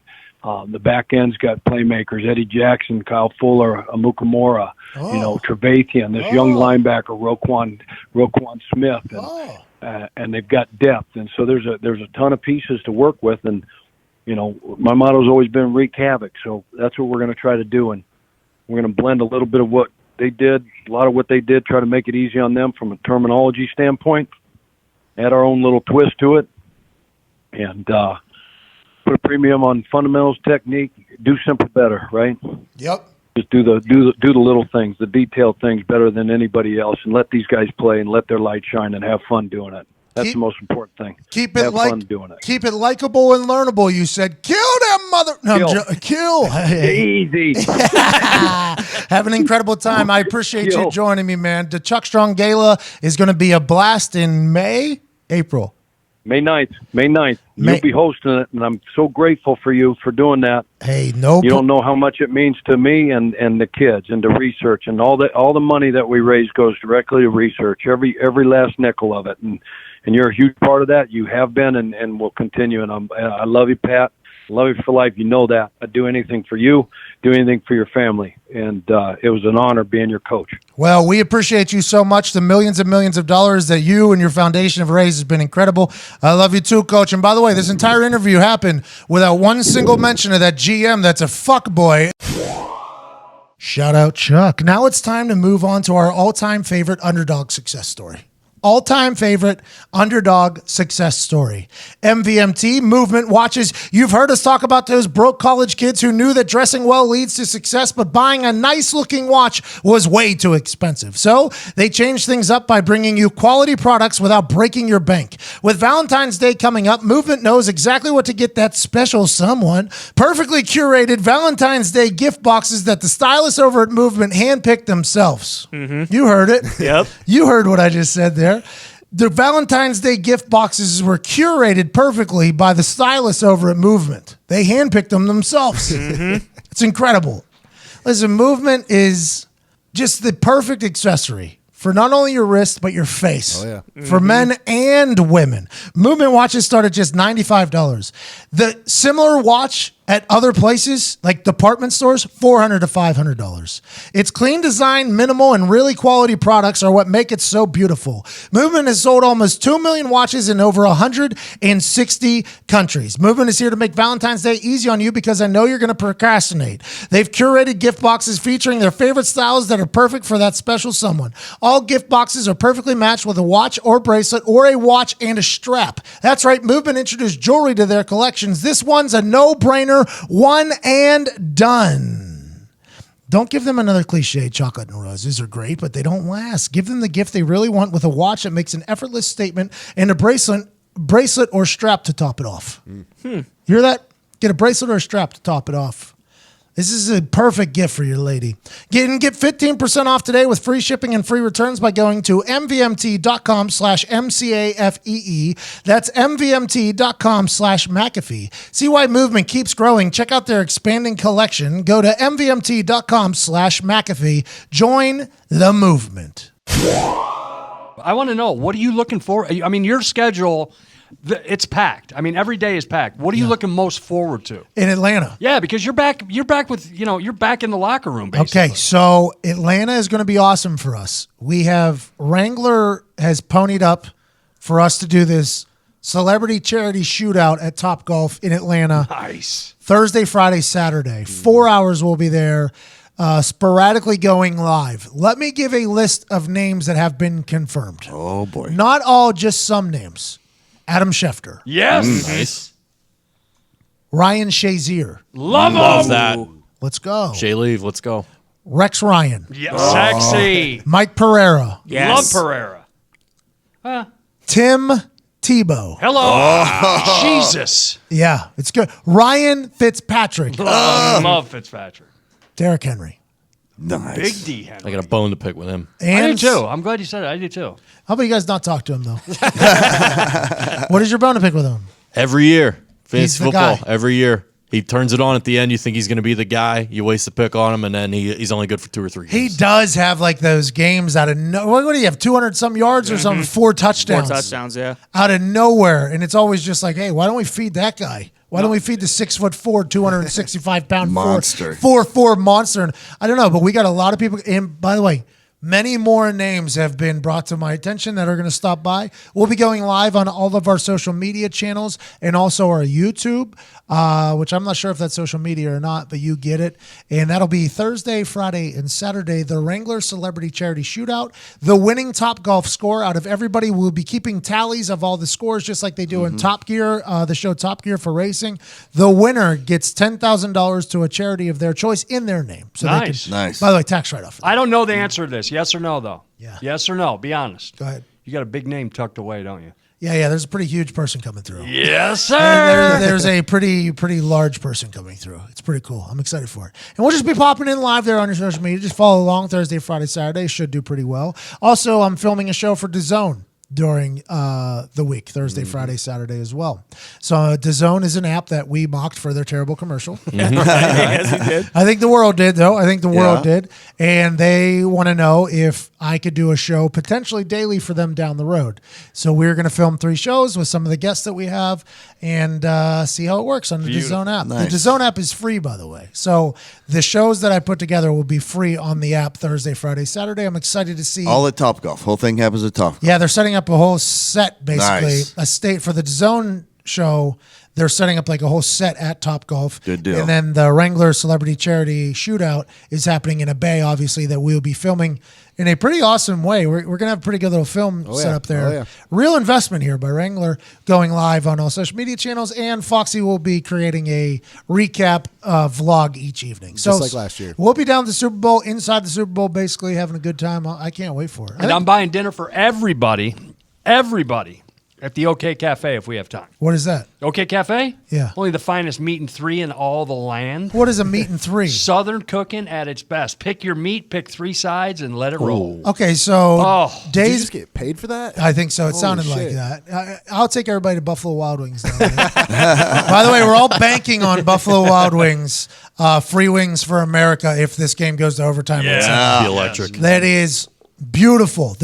the back end's got playmakers: Eddie Jackson, Kyle Fuller, Amukamura, Trevathan, this young linebacker, Roquan Smith, and they've got depth. And so there's a ton of pieces to work with. And my motto's always been wreak havoc. So that's what we're going to try to do. And we're going to blend a little bit of what they did, a lot of what they did, try to make it easy on them from a terminology standpoint. Add our own little twist to it, and put a premium on fundamentals, technique. Do simply better, right?
Yep.
Just do the little things, the detailed things better than anybody else, and let these guys play and let their light shine and have fun doing it. That's the most important thing.
Have fun doing it. Keep it likable and learnable. You said, kill them mother. No, kill.
Easy.
Have an incredible time. I appreciate you joining me, man. The Chuck Strong Gala is going to be a blast in April.
May 9th. You'll be hosting it, and I'm so grateful for you for doing that.
Hey,
you don't know how much it means to me and the kids and the research, and all the money that we raise goes directly to research, every last nickel of it, and you're a huge part of that. You have been and will continue, and I love you, Pat. I love you for life. You know that. I'd do anything for you, do anything for your family, and it was an honor being your coach.
Well, we appreciate you so much. The millions and millions of dollars that you and your foundation have raised has been incredible. I love you too, Coach. And by the way, this entire interview happened without one single mention of that GM that's a fuckboy. Shout out, Chuck. Now it's time to move on to our all-time favorite underdog success story. All-time favorite underdog success story. MVMT, Movement Watches. You've heard us talk about those broke college kids who knew that dressing well leads to success, but buying a nice-looking watch was way too expensive. So they changed things up by bringing you quality products without breaking your bank. With Valentine's Day coming up, Movement knows exactly what to get that special someone. Perfectly curated Valentine's Day gift boxes that the stylists over at Movement handpicked themselves. Mm-hmm. You heard it.
Yep.
You heard what I just said there. The Valentine's Day gift boxes were curated perfectly by the stylists over at Movement. They handpicked them themselves. Mm-hmm. It's incredible. Listen, Movement is just the perfect accessory for not only your wrist, but your face.
Oh, yeah.
For men and women. Movement watches start at just $95. The similar watch at other places, like department stores, $400 to $500. Its clean design, minimal, and really quality products are what make it so beautiful. Movement has sold almost 2 million watches in over 160 countries. Movement is here to make Valentine's Day easy on you because I know you're going to procrastinate. They've curated gift boxes featuring their favorite styles that are perfect for that special someone. All gift boxes are perfectly matched with a watch or bracelet or a watch and a strap. That's right, Movement introduced jewelry to their collections. This one's a no-brainer. One and done. Don't give them another cliche. Chocolate and roses are great, but they don't last. Give them the gift they really want with a watch that makes an effortless statement and a bracelet or strap to top it off. Hear that? Get a bracelet or a strap to top it off. This is a perfect gift for your lady. Get 15% off today with free shipping and free returns by going to mvmt.com/MCAFEE. That's mvmt.com/McAfee. See why Movement keeps growing. Check out their expanding collection. Go to mvmt.com/McAfee. Join the movement.
I want to know, what are you looking for? I mean, your schedule, it's packed. I mean, every day is packed. What are you looking most forward to?
In Atlanta.
Yeah, because you're back with, you're back in the locker room, basically.
Okay, so Atlanta is going to be awesome for us. We have Wrangler has ponied up for us to do this celebrity charity shootout at Topgolf in Atlanta.
Nice.
Thursday, Friday, Saturday. 4 hours we'll be there, sporadically going live. Let me give a list of names that have been confirmed.
Oh, boy.
Not all, just some names. Adam Schefter.
Yes.
Nice.
Ryan Shazier.
Love that.
Let's go.
Shay Leave, let's go.
Rex Ryan.
Yes. Sexy.
Mike Pereira.
Yes. Love Pereira.
Tim Tebow.
Hello. Jesus.
Yeah, it's good. Ryan Fitzpatrick.
Love Fitzpatrick.
Derrick Henry.
Nice.
Big D Henry.
I got a bone to pick with him.
And
I do too. I'm glad you said it. I do too.
How about you guys not talk to him, though? What is your bone to pick with him?
Every year.
He's
Fantasy
the
football.
guy.
Every year. He turns it on at the end. You think he's going to be the guy. You waste the pick on him, and then he's only good for 2 or 3
He
games.
does have like those games out of what do you have, 200-some yards or something, 4 touchdowns.
4 touchdowns, yeah.
Out of nowhere. And it's always just like, hey, why don't we feed that guy? Why don't we feed the 6'4", 265-pound
Monster.
4'4" monster? And I don't know, but we got a lot of people. And by the way, Many more names have been brought to my attention that are going to stop by. We'll be going live on all of our social media channels and also our YouTube, which I'm not sure if that's social media or not, but you get it. And that'll be Thursday, Friday, and Saturday, the Wrangler Celebrity Charity Shootout. The winning Top Golf score out of everybody will be keeping tallies of all the scores, just like they do in Top Gear, the show Top Gear for racing. The winner gets $10,000 to a charity of their choice in their name. So
Nice.
They can, by the way, tax write-off.
I don't know the answer to this. Yes or no, though?
Yeah.
Yes or no? Be honest.
Go ahead.
You got a big name tucked away, don't you?
Yeah, there's a pretty huge person coming through.
Yes, sir.
And there's a pretty large person coming through. It's pretty cool. I'm excited for it. And we'll just be popping in live there on your social media. Just follow along Thursday, Friday, Saturday. Should do pretty well. Also, I'm filming a show for DAZN during the week, Thursday, Friday, Saturday as well. So DAZN is an app that we mocked for their terrible commercial.
Yes, he did.
I think the world did, though. I think the world did. And they want to know if I could do a show potentially daily for them down the road. So we're going to film 3 shows with some of the guests that we have and see how it works on the DAZN app.
Nice.
The DAZN app is free, by the way. So the shows that I put together will be free on the app Thursday, Friday, Saturday. I'm excited to see.
All at Top Golf. Whole thing happens at Top Golf.
Yeah, they're setting up a whole set, basically.
Nice.
A state for the DAZN show. They're setting up like a whole set at Top Golf.
Good deal.
And then the Wrangler Celebrity Charity Shootout is happening in a bay, obviously, that we'll be filming in a pretty awesome way. We're going to have a pretty good little film set up there.
Oh, yeah.
Real investment here by Wrangler, going live on all social media channels. And Foxy will be creating a recap vlog each evening.
Just like last year.
We'll be down at the Super Bowl, inside the Super Bowl, basically having a good time. I can't wait for it.
And I'm buying dinner for everybody at the OK Cafe if we have time.
What is that?
OK Cafe?
Yeah.
Only the finest meat and 3 in all the land.
What is a meat and 3?
Southern cooking at its best. Pick your meat, pick 3 sides, and let it roll.
Okay, so
Did you
days.
just get paid for that?
I think so. It
Holy
sounded like
shit.
that. I'll take everybody to Buffalo Wild Wings. Down there. By the way, we're all banking on Buffalo Wild Wings, free wings for America if this game goes to overtime.
Be electric.
That is beautiful.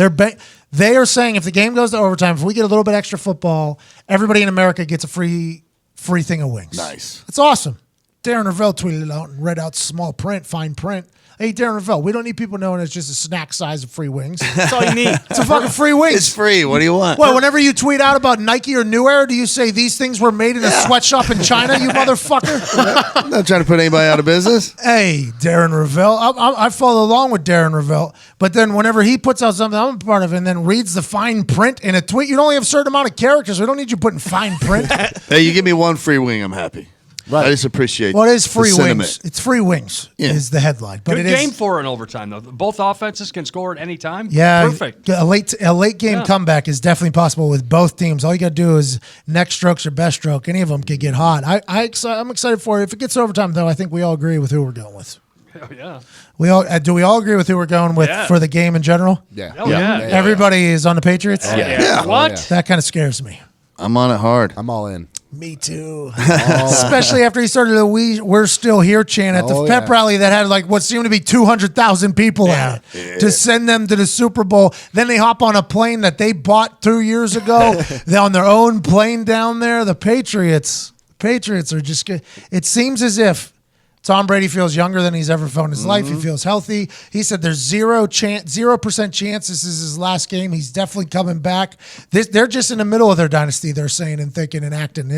They are saying if the game goes to overtime, if we get a little bit extra football, everybody in America gets a free thing of wings.
Nice.
It's awesome. Darren Ravel tweeted it out and read out small print, fine print. Hey, Darren Ravel, we don't need people knowing it's just a snack size of free wings.
That's all you need.
It's a fucking free wings.
It's free. What do you want?
Well, whenever you tweet out about Nike or New Era, do you say these things were made in a sweatshop in China, you motherfucker?
I'm not trying to put anybody out of business.
Hey, Darren Ravel. I follow along with Darren Ravel, but then whenever he puts out something I'm a part of and then reads the fine print in a tweet, you only have a certain amount of characters. We don't need you putting fine print.
Hey, you give me one free wing, I'm happy. Right. I just appreciate
What is
the
free
sentiment.
wings? It's free wings is the headline. But
Good
it is
game for an overtime, though. Both offenses can score at any time.
Yeah,
Perfect.
A late game comeback is definitely possible with both teams. All you got to do is neck strokes or best stroke. Any of them could get hot. I'm excited for it. If it gets overtime, though, I think we all agree with who we're going with.
Oh, yeah.
Do we all agree with who we're going with for the game in general?
Yeah.
Oh, yeah.
Everybody is on the Patriots.
Yeah. What?
That kind of scares me.
I'm on it hard.
I'm all in.
Me too. Especially after he started the "We're Still Here" chant at the
Oh,
pep
yeah.
rally that had like what seemed to be 200,000 people at it to send them to the Super Bowl. Then they hop on a plane that they bought 2 years ago. They're on their own plane down there. The Patriots are just good. It seems as if Tom Brady feels younger than he's ever felt in his life. He feels healthy. He said there's 0% chance this is his last game. He's definitely coming back. They're just in the middle of their dynasty, they're saying and thinking and acting.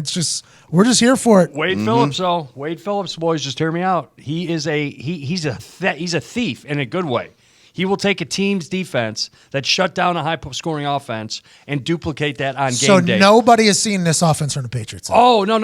We're just here for it.
Wade Phillips, though. Wade Phillips, boys, just hear me out. He is he's a thief in a good way. He will take a team's defense that shut down a high-scoring offense and duplicate that on game day.
So nobody has seen this offense from the Patriots.
Oh, no.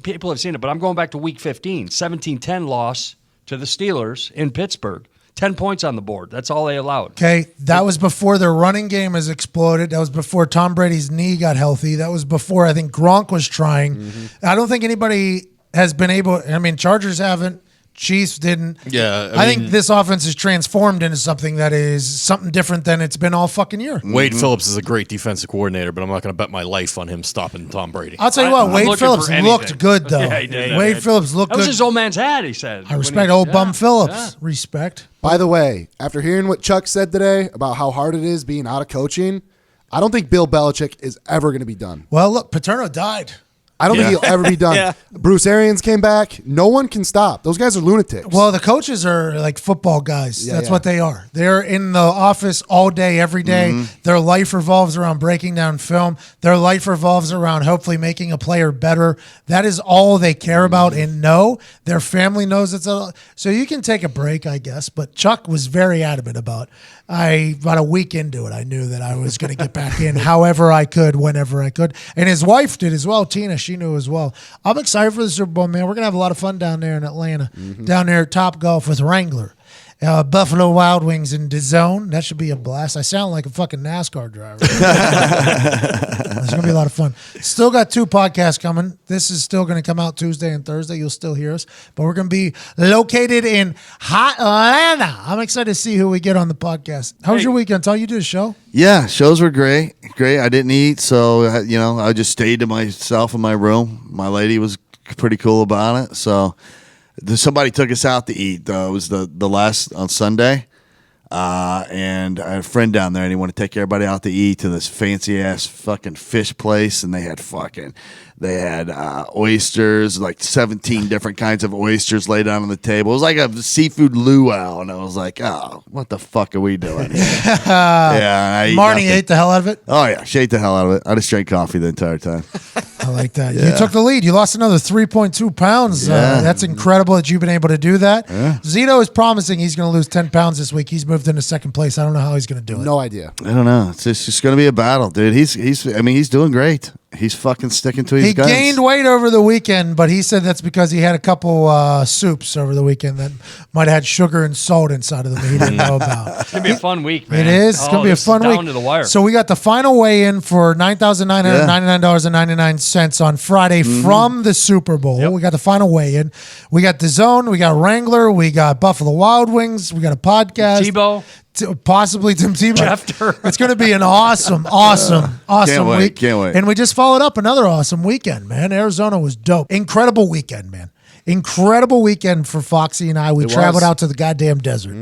People have seen it, but I'm going back to Week 15, 17-10 loss to the Steelers in Pittsburgh. 10 points on the board. That's all they allowed.
Okay, that was before their running game has exploded. That was before Tom Brady's knee got healthy. That was before I think Gronk was trying. I don't think anybody has been able. I mean, Chargers haven't. Chiefs didn't.
Yeah,
I think this offense is transformed into something that is something different than it's been all fucking year.
Wade Phillips is a great defensive coordinator, but I'm not going to bet my life on him stopping Tom Brady.
I'll tell you what,
I'm
Wade
looking
Phillips
for anything.
looked good, though.
Yeah, he did.
Wade Phillips looked
That was
good.
his old man's hat, he said.
I respect old bum Phillips. Respect.
By the way, after hearing what Chuck said today about how hard it is being out of coaching, I don't think Bill Belichick is ever going to be done.
Well, look, Paterno died.
I don't think he'll ever be done.
Yeah.
Bruce Arians came back. No one can stop. Those guys are lunatics.
Well, the coaches are like football guys.
Yeah,
That's
yeah.
what they are. They're in the office all day, every day. Their life revolves around breaking down film. Their life revolves around hopefully making a player better. That is all they care about and know. Their family knows it's a. So you can take a break, I guess. But Chuck was very adamant about. About a week into it, I knew that I was going to get back in however I could, whenever I could. And his wife did as well, Tina. She knew as well. I'm excited for the Super Bowl, man. We're going to have a lot of fun down there in Atlanta, down there at Top Golf with Wrangler. Buffalo Wild Wings in DAZN. That should be a blast. I sound like a fucking NASCAR driver. It's going to be a lot of fun. Still got 2 podcasts coming. This is still going to come out Tuesday and Thursday. You'll still hear us. But we're going to be located in hot Atlanta. I'm excited to see who we get on the podcast. How was your weekend? Tell you did a show?
Yeah, shows were great. I didn't eat, so I just stayed to myself in my room. My lady was pretty cool about it. So somebody took us out to eat. It was the last on Sunday. And I had a friend down there, and he wanted to take everybody out to eat to this fancy ass fucking fish place, and they had oysters, like 17 different kinds of oysters laid out on the table. It was like a seafood luau, and I was like, oh, what the fuck are we doing here? Yeah,
Marnie ate the hell out of it.
Oh yeah, she ate the hell out of it. I just drank coffee the entire time.
I like that. You took the lead. You lost another 3.2 pounds.
Yeah.
That's incredible that you've been able to do that. Yeah. Zito is promising he's going to lose 10 pounds this week. He's moved into second place. I don't know how he's going to do it.
No idea.
I don't know. It's just going to be a battle, dude. He's doing great. He's fucking sticking to his guns.
He gained weight over the weekend, but he said that's because he had a couple soups over the weekend that might have had sugar and salt inside of them that he didn't know about.
It's going to be a fun week, man.
It is. It's going to be a fun week.
Down to the wire.
So we got the final weigh-in for $9,999.99 on Friday from the Super Bowl. Yep. We got the final weigh-in. We got DAZN. We got Wrangler. We got Buffalo Wild Wings. We got a podcast.
Tebow.
Possibly Tim Tebow.
Schefter.
It's going to be an awesome week.
Can't wait.
And we just followed up another awesome weekend, man. Arizona was dope. Incredible weekend, man. Incredible weekend for Foxy and I. We traveled out to the goddamn desert.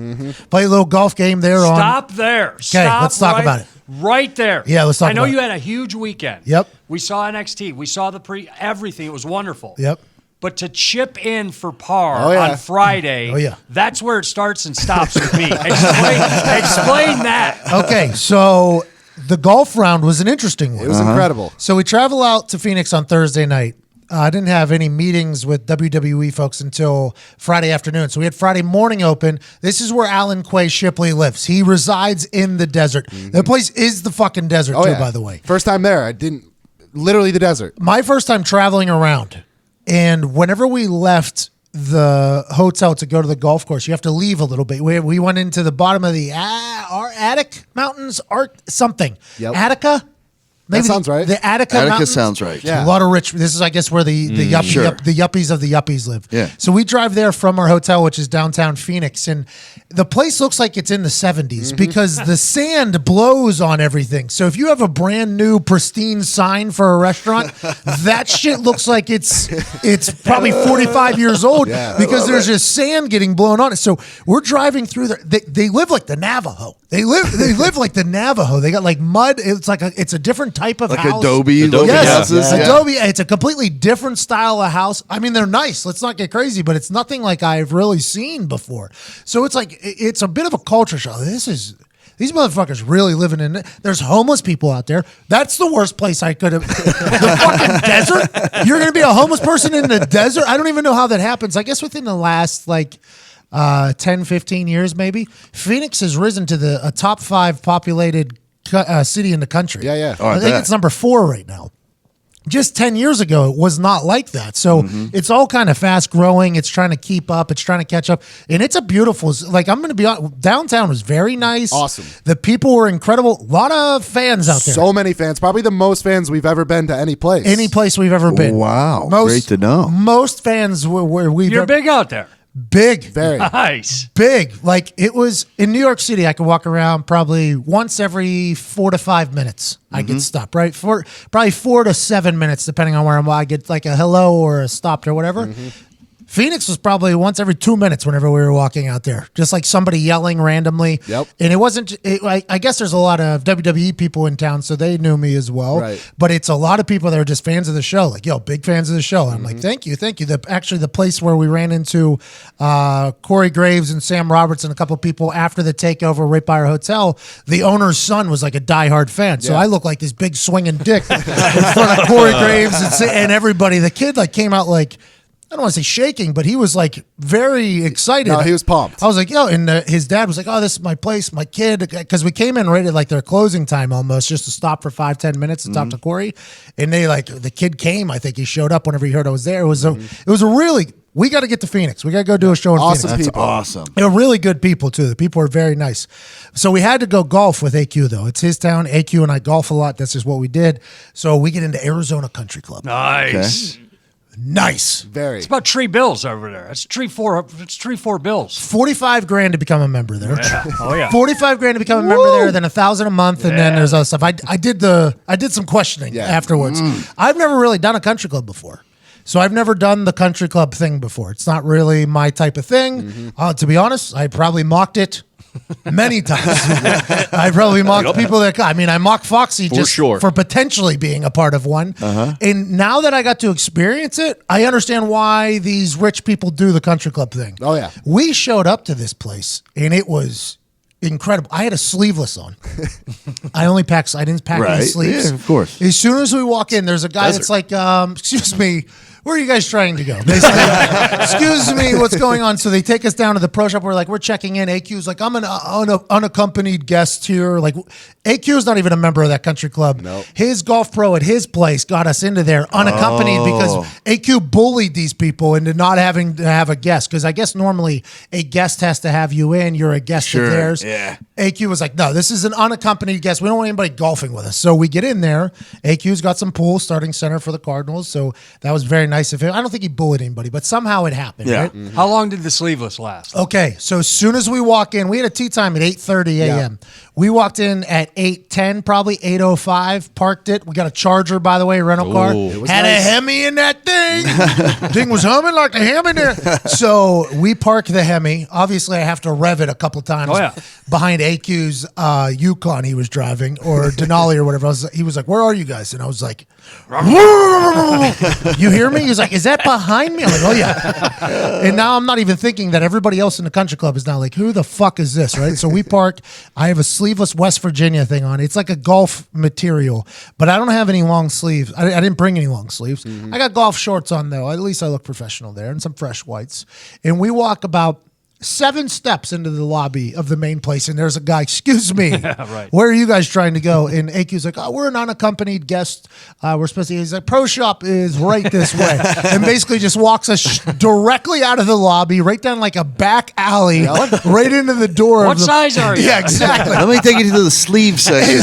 Played a little golf game there.
Stop there.
Okay, let's talk about it.
Right there.
Yeah, let's talk about it.
I know you had a huge weekend.
Yep.
We saw NXT. We saw everything. It was wonderful.
Yep.
But to chip in for par on Friday, that's where it starts and stops with me. Explain that.
Okay, so the golf round was an interesting one.
It was incredible.
So we travel out to Phoenix on Thursday night. I didn't have any meetings with WWE folks until Friday afternoon. So we had Friday morning open. This is where Alan Quay Shipley lives. He resides in the desert. The place is the fucking desert, by the way.
First time there. Literally the desert.
My first time traveling around. And whenever we left the hotel to go to the golf course, you have to leave a little bit. We went into the bottom of the Attic Mountains, something.
Yep.
Attica? Maybe
that sounds right.
The Attica Mountains.
Sounds right.
Yeah. A lot of rich. This is, I guess, where the yuppies of the yuppies live.
Yeah.
So we drive there from our hotel, which is downtown Phoenix, and the place looks like it's in the 70s because the sand blows on everything. So if you have a brand new pristine sign for a restaurant, that shit looks like it's probably 45 years old because there's just sand getting blown on it. So we're driving through there. They live like the Navajo. They live like the Navajo. They got like mud. It's a different type of house.
Adobe
houses. Adobe. It's a completely different style of house. I mean, they're nice. Let's not get crazy, but it's nothing like I've really seen before. So it's a bit of a culture shock. These motherfuckers really living in it. There's homeless people out there. That's the worst place I could have. The fucking desert. You're going to be a homeless person in the desert? I don't even know how that happens. I guess within the last 10, 15 years, maybe, Phoenix has risen to a top 5 populated city in the country.
Yeah.
Oh,
I think it's number 4 right now. Just 10 years ago, it was not like that. So it's all kind of fast growing. It's trying to keep up. It's trying to catch up. And it's a beautiful, I'm going to be honest, downtown was very nice.
Awesome.
The people were incredible. A lot of fans out there.
So many fans. Probably the most fans we've ever been to any place.
Any place we've ever been.
Wow. Great to know.
Most fans were
You're big out there.
Big.
Very.
Nice.
Big. Like it was in New York City, I could walk around probably once every 4 to 5 minutes. I get stopped, right? Probably 4 to 7 minutes, depending on where I'm. I get like a hello or a stopped or whatever. Phoenix was probably once every 2 minutes whenever we were walking out there, just like somebody yelling randomly.
Yep.
And it wasn't, I guess there's a lot of WWE people in town, so they knew me as well.
Right.
But it's a lot of people that are just fans of the show, like, yo, big fans of the show. I'm like, thank you. Actually, the place where we ran into Corey Graves and Sam Roberts and a couple people after the takeover right by our hotel, the owner's son was like a diehard fan. So I look like this big swinging dick in front of Corey Graves and everybody. The kid like came out like, I don't want to say shaking, but he was like very excited.
No, he was pumped.
I was like, yo, and his dad was like, oh, this is my place, my kid. Because we came in right at like their closing time almost, just to stop for 5-10 minutes to talk to Corey. And they like, the kid came. I think he showed up whenever he heard I was there. It was a really, we got to get to Phoenix. We got to go do a show in
Awesome
Phoenix.
people.
Awesome.
They were really good people too. The people were very nice. So we had to go golf with AQ though. It's his town. AQ and I golf a lot. That's just what we did. So we get into Arizona Country Club.
Nice.
Nice.
Very.
It's about tree bills over there. It's tree four bills.
$45,000 to become a member there.
Oh yeah.
$45,000 to become a member there, then $1,000 a month, and then there's other stuff. I did some questioning afterwards. I've never really done a country club before. So I've never done the country club thing before. It's not really my type of thing. To be honest, I probably mocked it many times. I probably mocked people that, I mean, I mocked Foxy for potentially being a part of one. And now that I got to experience it, I understand why these rich people do the country club thing.
Oh, yeah.
We showed up to this place and it was incredible. I had a sleeveless on. I didn't pack any sleeves.
Yeah, of course.
As soon as we walk in, there's a guy that's like, excuse me, where are you guys trying to go? Basically, excuse me, what's going on? So they take us down to the pro shop. We're like, we're checking in. AQ's like, I'm an unaccompanied guest here. Like, AQ's not even a member of that country club.
Nope.
His golf pro at his place got us into there unaccompanied because AQ bullied these people into not having to have a guest. Because I guess normally a guest has to have you in. You're a guest of theirs.
Yeah.
AQ was like, no, this is an unaccompanied guest. We don't want anybody golfing with us. So we get in there. AQ's got some pool, starting center for the Cardinals. So that was very nice of him. I don't think he bullied anybody, but somehow it happened, right?
How long did the sleeveless last?
Okay, so as soon as we walk in, we had a tea time at 8:30 a.m. We walked in at 8:10, probably 8:05, parked it. We got a Charger, by the way, rental car. Had
nice.
a Hemi in that thing. Thing was humming like a Hemi there. So we parked the Hemi. Obviously, I have to rev it a couple of times behind AQ's Yukon he was driving, or Denali or whatever. He was like, where are you guys? And I was like, you hear me? He's like, is that behind me? I'm like, oh yeah. And now I'm not even thinking that everybody else in the country club is now like, who the fuck is this, right? So we park. I have a sleeveless West Virginia thing on. It's like a golf material, but I don't have any long sleeves. I didn't bring any long sleeves. I got golf shorts on though. At least I look professional there, and some fresh whites. And we walk about 7 steps into the lobby of the main place, and there's a guy, excuse me, where are you guys trying to go? And AQ's like, oh, we're an unaccompanied guest. We're supposed to, he's like, pro shop is right this way. And basically just walks us directly out of the lobby, right down like a back alley, right into the door.
What size are you?
Yeah, exactly.
Let me take you to the sleeve section.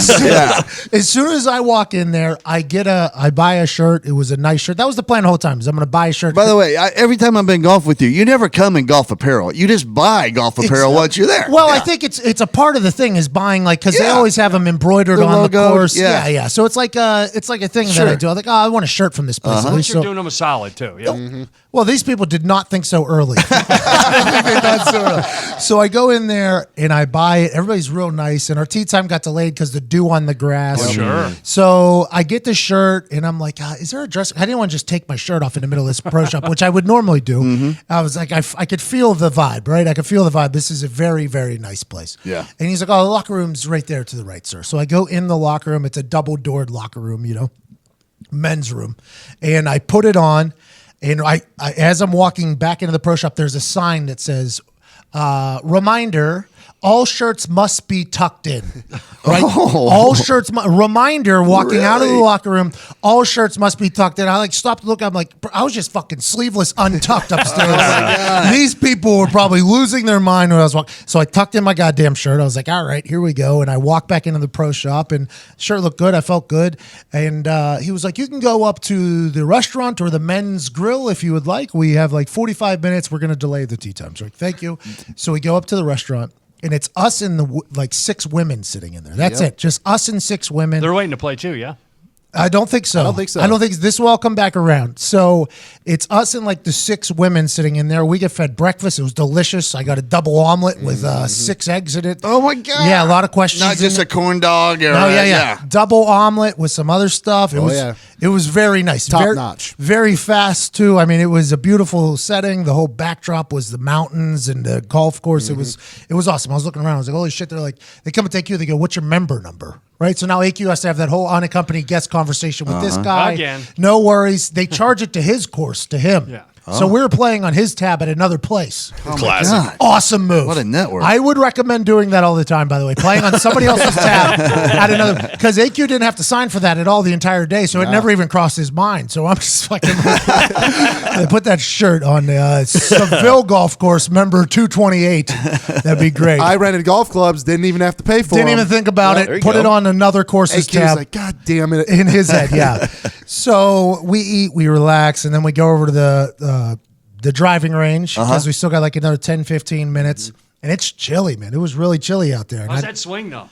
As soon as I walk in there, I buy a shirt. It was a nice shirt. That was the plan the whole time, is I'm going to buy a shirt.
By the way, every time I've been golf with you, you never come in golf apparel. You just buy golf apparel once you're there.
Well, I think it's a part of the thing is buying, like, because they always have them embroidered on
logo,
the course.
yeah.
So it's like a thing that I do. I'm like, oh, I want a shirt from this place. At least
You're doing them a solid too. Yeah.
Well, these people did not think so early. So I go in there and I buy it. Everybody's real nice, and our tea time got delayed because the dew on the grass.
Sure.
So I get the shirt, and I'm like, is there a dress? I didn't want to just take my shirt off in the middle of this pro shop, which I would normally do. I was like, I could feel the vibe, right? I could feel the vibe. This is a very, very nice place.
Yeah.
And he's like, oh, the locker room's right there to the right, sir. So I go in the locker room. It's a double-doored locker room, men's room. And I put it on, and I as I'm walking back into the pro shop, there's a sign that says, reminder, all shirts must be tucked in. Right? All shirts, reminder, walking out of the locker room, all shirts must be tucked in. I like stopped to look. I'm like, I was just fucking sleeveless, untucked upstairs. These people were probably losing their mind when I was walking. So I tucked in my goddamn shirt. I was like, all right, here we go. And I walked back into the pro shop, and shirt looked good. I felt good. And he was like, you can go up to the restaurant or the men's grill if you would like. We have like 45 minutes. We're going to delay the tea time. So like, thank you. So we go up to the restaurant. And it's us and like 6 women sitting in there. That's it. Just us and 6 women.
They're waiting to play too. Yeah.
I don't think so.
I don't think so.
I don't think this will all come back around. So it's us and like the 6 women sitting in there. We get fed breakfast. It was delicious. I got a double omelet with 6 eggs in it.
Oh my god!
Yeah, a lot of questions.
Not just a corn dog. Or
Oh yeah. Double omelet with some other stuff. It was very nice.
Top notch.
Very fast too. I mean, it was a beautiful setting. The whole backdrop was the mountains and the golf course. It was awesome. I was looking around. I was like, holy shit! They're like, they come and take you. They go, what's your member number? Right. So now AQ has to have that whole unaccompanied guest conversation with this guy.
Again.
No worries. They charge it to his course, to him.
Yeah.
So we were playing on his tab at another place.
Classic.
God.
Awesome move.
What a network.
I would recommend doing that all the time, by the way. Playing on somebody else's tab at another. Because AQ didn't have to sign for that at all the entire day, so it never even crossed his mind. So I'm just fucking. I put that shirt on the Seville Golf Course, member 228. That'd be great.
I rented golf clubs, didn't even have to pay for
didn't
them.
even think about
there you
it. Put
go.
it on another course's
AQ was
tab.
like, God damn it.
In his head, yeah. So we eat, we relax, and then we go over to the driving range because we still got like another 10, 15 minutes. And it's chilly, man. It was really chilly out there. And
How's that swing though?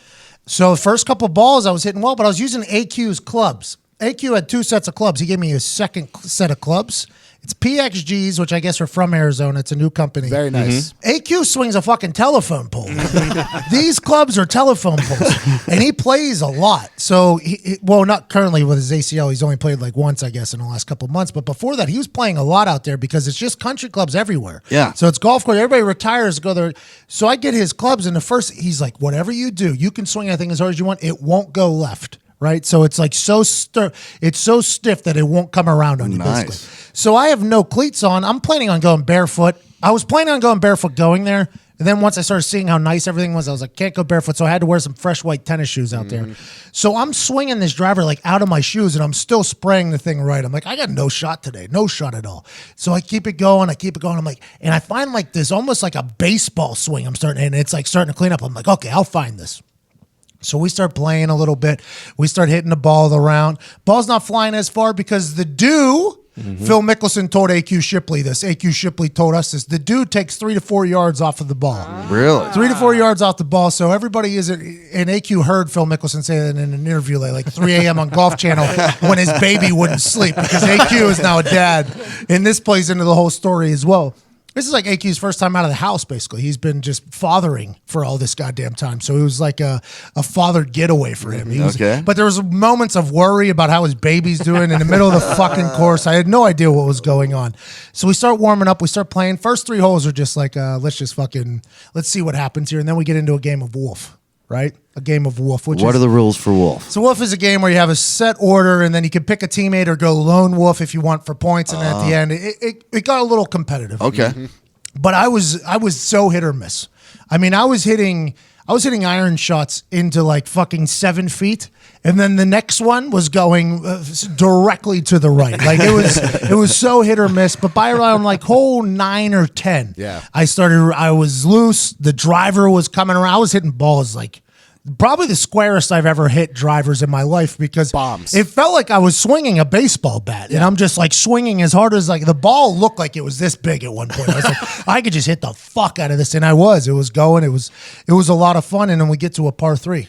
So the first couple balls I was hitting well, but I was using AQ's clubs. AQ had 2 sets of clubs. He gave me a second set of clubs. It's PXGs, which I guess are from Arizona. It's a new company.
Very nice.
AQ swings a fucking telephone pole. These clubs are telephone poles. And he plays a lot. So, well, not currently with his ACL. He's only played like once, I guess, in the last couple of months. But before that, he was playing a lot out there because it's just country clubs everywhere.
Yeah.
So it's golf course. Everybody retires to go there. So I get his clubs, and the first, he's like, whatever you do, you can swing anything as hard as you want. It won't go left. Right, so it's like it's so stiff that it won't come around on you.
Nice.
Basically. So I have no cleats on. I'm planning on going barefoot. I was planning on going barefoot going there, and then once I started seeing how nice everything was, I was like, can't go barefoot. So I had to wear some fresh white tennis shoes out there. So I'm swinging this driver like out of my shoes, and I'm still spraying the thing right. I'm like, I got no shot today, no shot at all. So I keep it going. I'm like, and I find like this almost like a baseball swing. And it's like starting to clean up. I'm like, okay, I'll find this. So we start playing a little bit. We start hitting the ball around. Ball's not flying as far because the dude, Phil Mickelson told AQ Shipley this. AQ Shipley told us this. The dude takes 3 to 4 yards off of the ball.
Really?
3 to 4 yards off the ball. So everybody and AQ heard Phil Mickelson say that in an interview like 3 a.m. on Golf Channel when his baby wouldn't sleep because AQ is now a dad. And this plays into the whole story as well. This is like AQ's first time out of the house, basically. He's been just fathering for all this goddamn time. So it was like a father getaway for him. But there was moments of worry about how his baby's doing in the middle of the fucking course. I had no idea what was going on. So we start warming up. We start playing. First 3 holes are just like, let's see what happens here. And then we get into a game of Wolff, right? A game of Wolff.
What are the rules for Wolff?
So Wolff is a game where you have a set order, and then you can pick a teammate or go lone wolf if you want for points. And at the end, it got a little competitive.
Okay.
But I was so hit or miss. I mean, I was hitting iron shots into like fucking 7 feet, and then the next one was going directly to the right. Like it was so hit or miss. But by around like hole 9 or 10, I was loose. The driver was coming around. I was hitting balls like probably the squarest I've ever hit drivers in my life because
bombs.
It felt like I was swinging a baseball bat, and I'm just like swinging as hard as like the ball looked like it was this big at one point. I was like, I could just hit the fuck out of this, and I was. It was going. It was a lot of fun, and then we get to a par 3,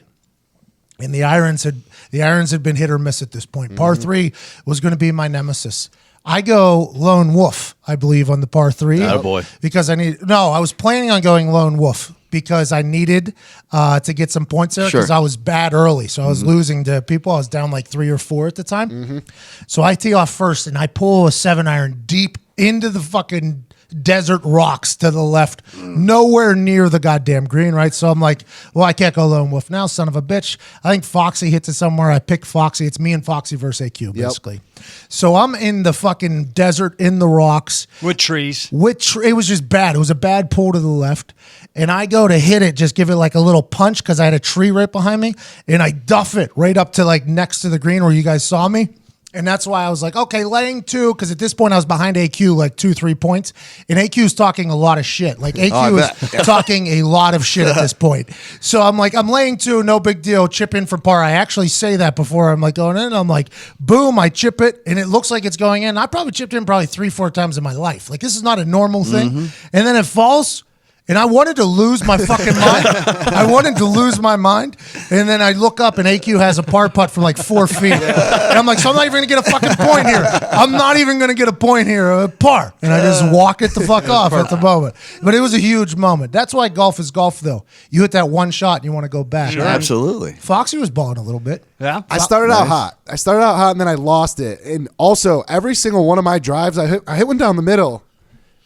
and the irons had been hit or miss at this point. Par 3 was going to be my nemesis. I go lone wolf, I believe, on the par 3.
Attaboy.
Because I was planning on going lone wolf because I needed to get some points there because I was bad early. So I was losing to people. I was down like 3 or 4 at the time. So I tee off first and I pull a 7-iron deep into the fucking desert rocks to the left, nowhere near the goddamn green, right? So I'm like, well, I can't go lone wolf now, son of a bitch. I think Foxy hits it somewhere. I pick Foxy. It's me and Foxy versus AQ, basically. So I'm in the fucking desert in the rocks.
With trees.
It was just bad. It was a bad pull to the left. And I go to hit it, just give it like a little punch because I had a tree right behind me. And I duff it right up to like next to the green where you guys saw me. And that's why I was like, okay, laying 2, because at this point I was behind AQ like 2-3 points. And AQ's talking a lot of shit. Like AQ is talking a lot of shit at this point. So I'm like, I'm laying 2, no big deal, chip in for par. I actually say that before I'm like going in. I'm like, boom, I chip it, and it looks like it's going in. I probably chipped in 3-4 times in my life. Like this is not a normal thing. And then it falls. And I wanted to lose my fucking mind. I wanted to lose my mind. And then I look up and AQ has a par putt from like 4 feet. And I'm like, so I'm not even going to get a fucking point here. I'm not even going to get a point here. Par. And I just walk it the fuck off at the moment. But it was a huge moment. That's why golf is golf, though. You hit that one shot and you want to go back.
Sure. Absolutely.
Foxy was balling a little bit.
Yeah.
I started out hot and then I lost it. And also, every single one of my drives, I hit one down the middle.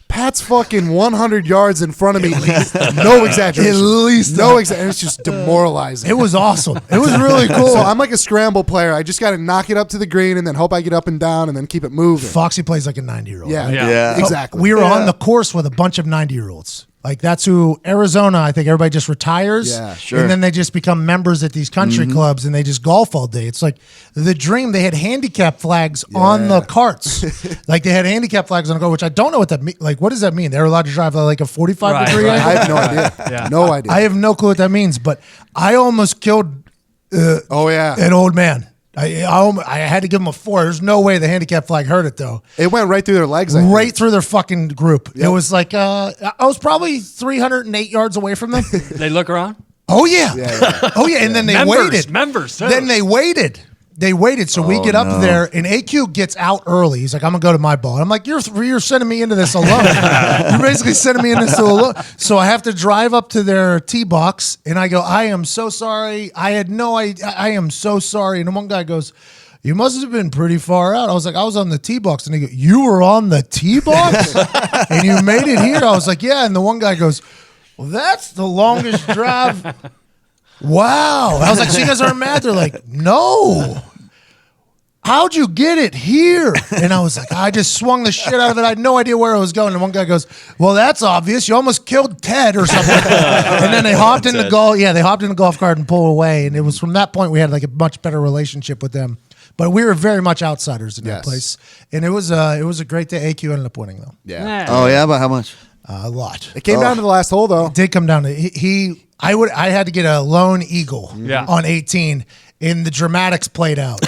Pat's fucking 100 yards in front of me. No exaggeration.
At least.
No exaggeration. It's just demoralizing.
It was awesome. It was really cool.
So I'm like a scramble player. I just got to knock it up to the green and then hope I get up and down and then keep it moving.
Foxy plays like a 90-year-old.
Yeah.
Yeah.
Exactly.
We were on the course with a bunch of 90-year-olds. Like that's who Arizona, I think everybody just retires.
Yeah,
sure.
And then they just become members at these country clubs and they just golf all day. It's like the dream. They had handicap flags on the carts. Like they had handicap flags on the car, which I don't know what that means. Like, what does that mean? They're allowed to drive like a 45 degree
I
angle?
have no idea.
Yeah.
No idea.
I have no clue what that means, but I almost killed an old man. I had to give him a 4. There's no way the handicap flag hurt it, though.
It went right through their legs.
Right through their fucking group.
Yep.
It was like, I was probably 308 yards away from them.
They look around.
Oh, yeah. Oh, yeah. And then they waited.
Members, too.
Then they waited. So we get up there, and AQ gets out early. He's like, I'm going to go to my ball. And I'm like, you're sending me into this alone. You're basically sending me into this alone. So I have to drive up to their tee box, and I go, I am so sorry. I had no idea. I am so sorry. And one guy goes, you must have been pretty far out. I was like, I was on the tee box. And he goes, you were on the tee box? And you made it here? I was like, yeah. And the one guy goes, well, that's the longest drive. Wow. I was like, so you guys aren't mad? They're like, no. How'd you get it here? And I was like, I just swung the shit out of it. I had no idea where I was going. And one guy goes, well, that's obvious. You almost killed Ted or something like that. And then they hopped in the golf. Yeah, they hopped in the golf cart and pulled away. And it was from that point we had like a much better relationship with them. But we were very much outsiders in that place. And it was a great day. AQ ended up winning, though.
Yeah.
Oh, yeah? But how much?
A lot.
It came down to the last hole, though.
It did come down to I had to get a lone eagle on 18, and the dramatics played out.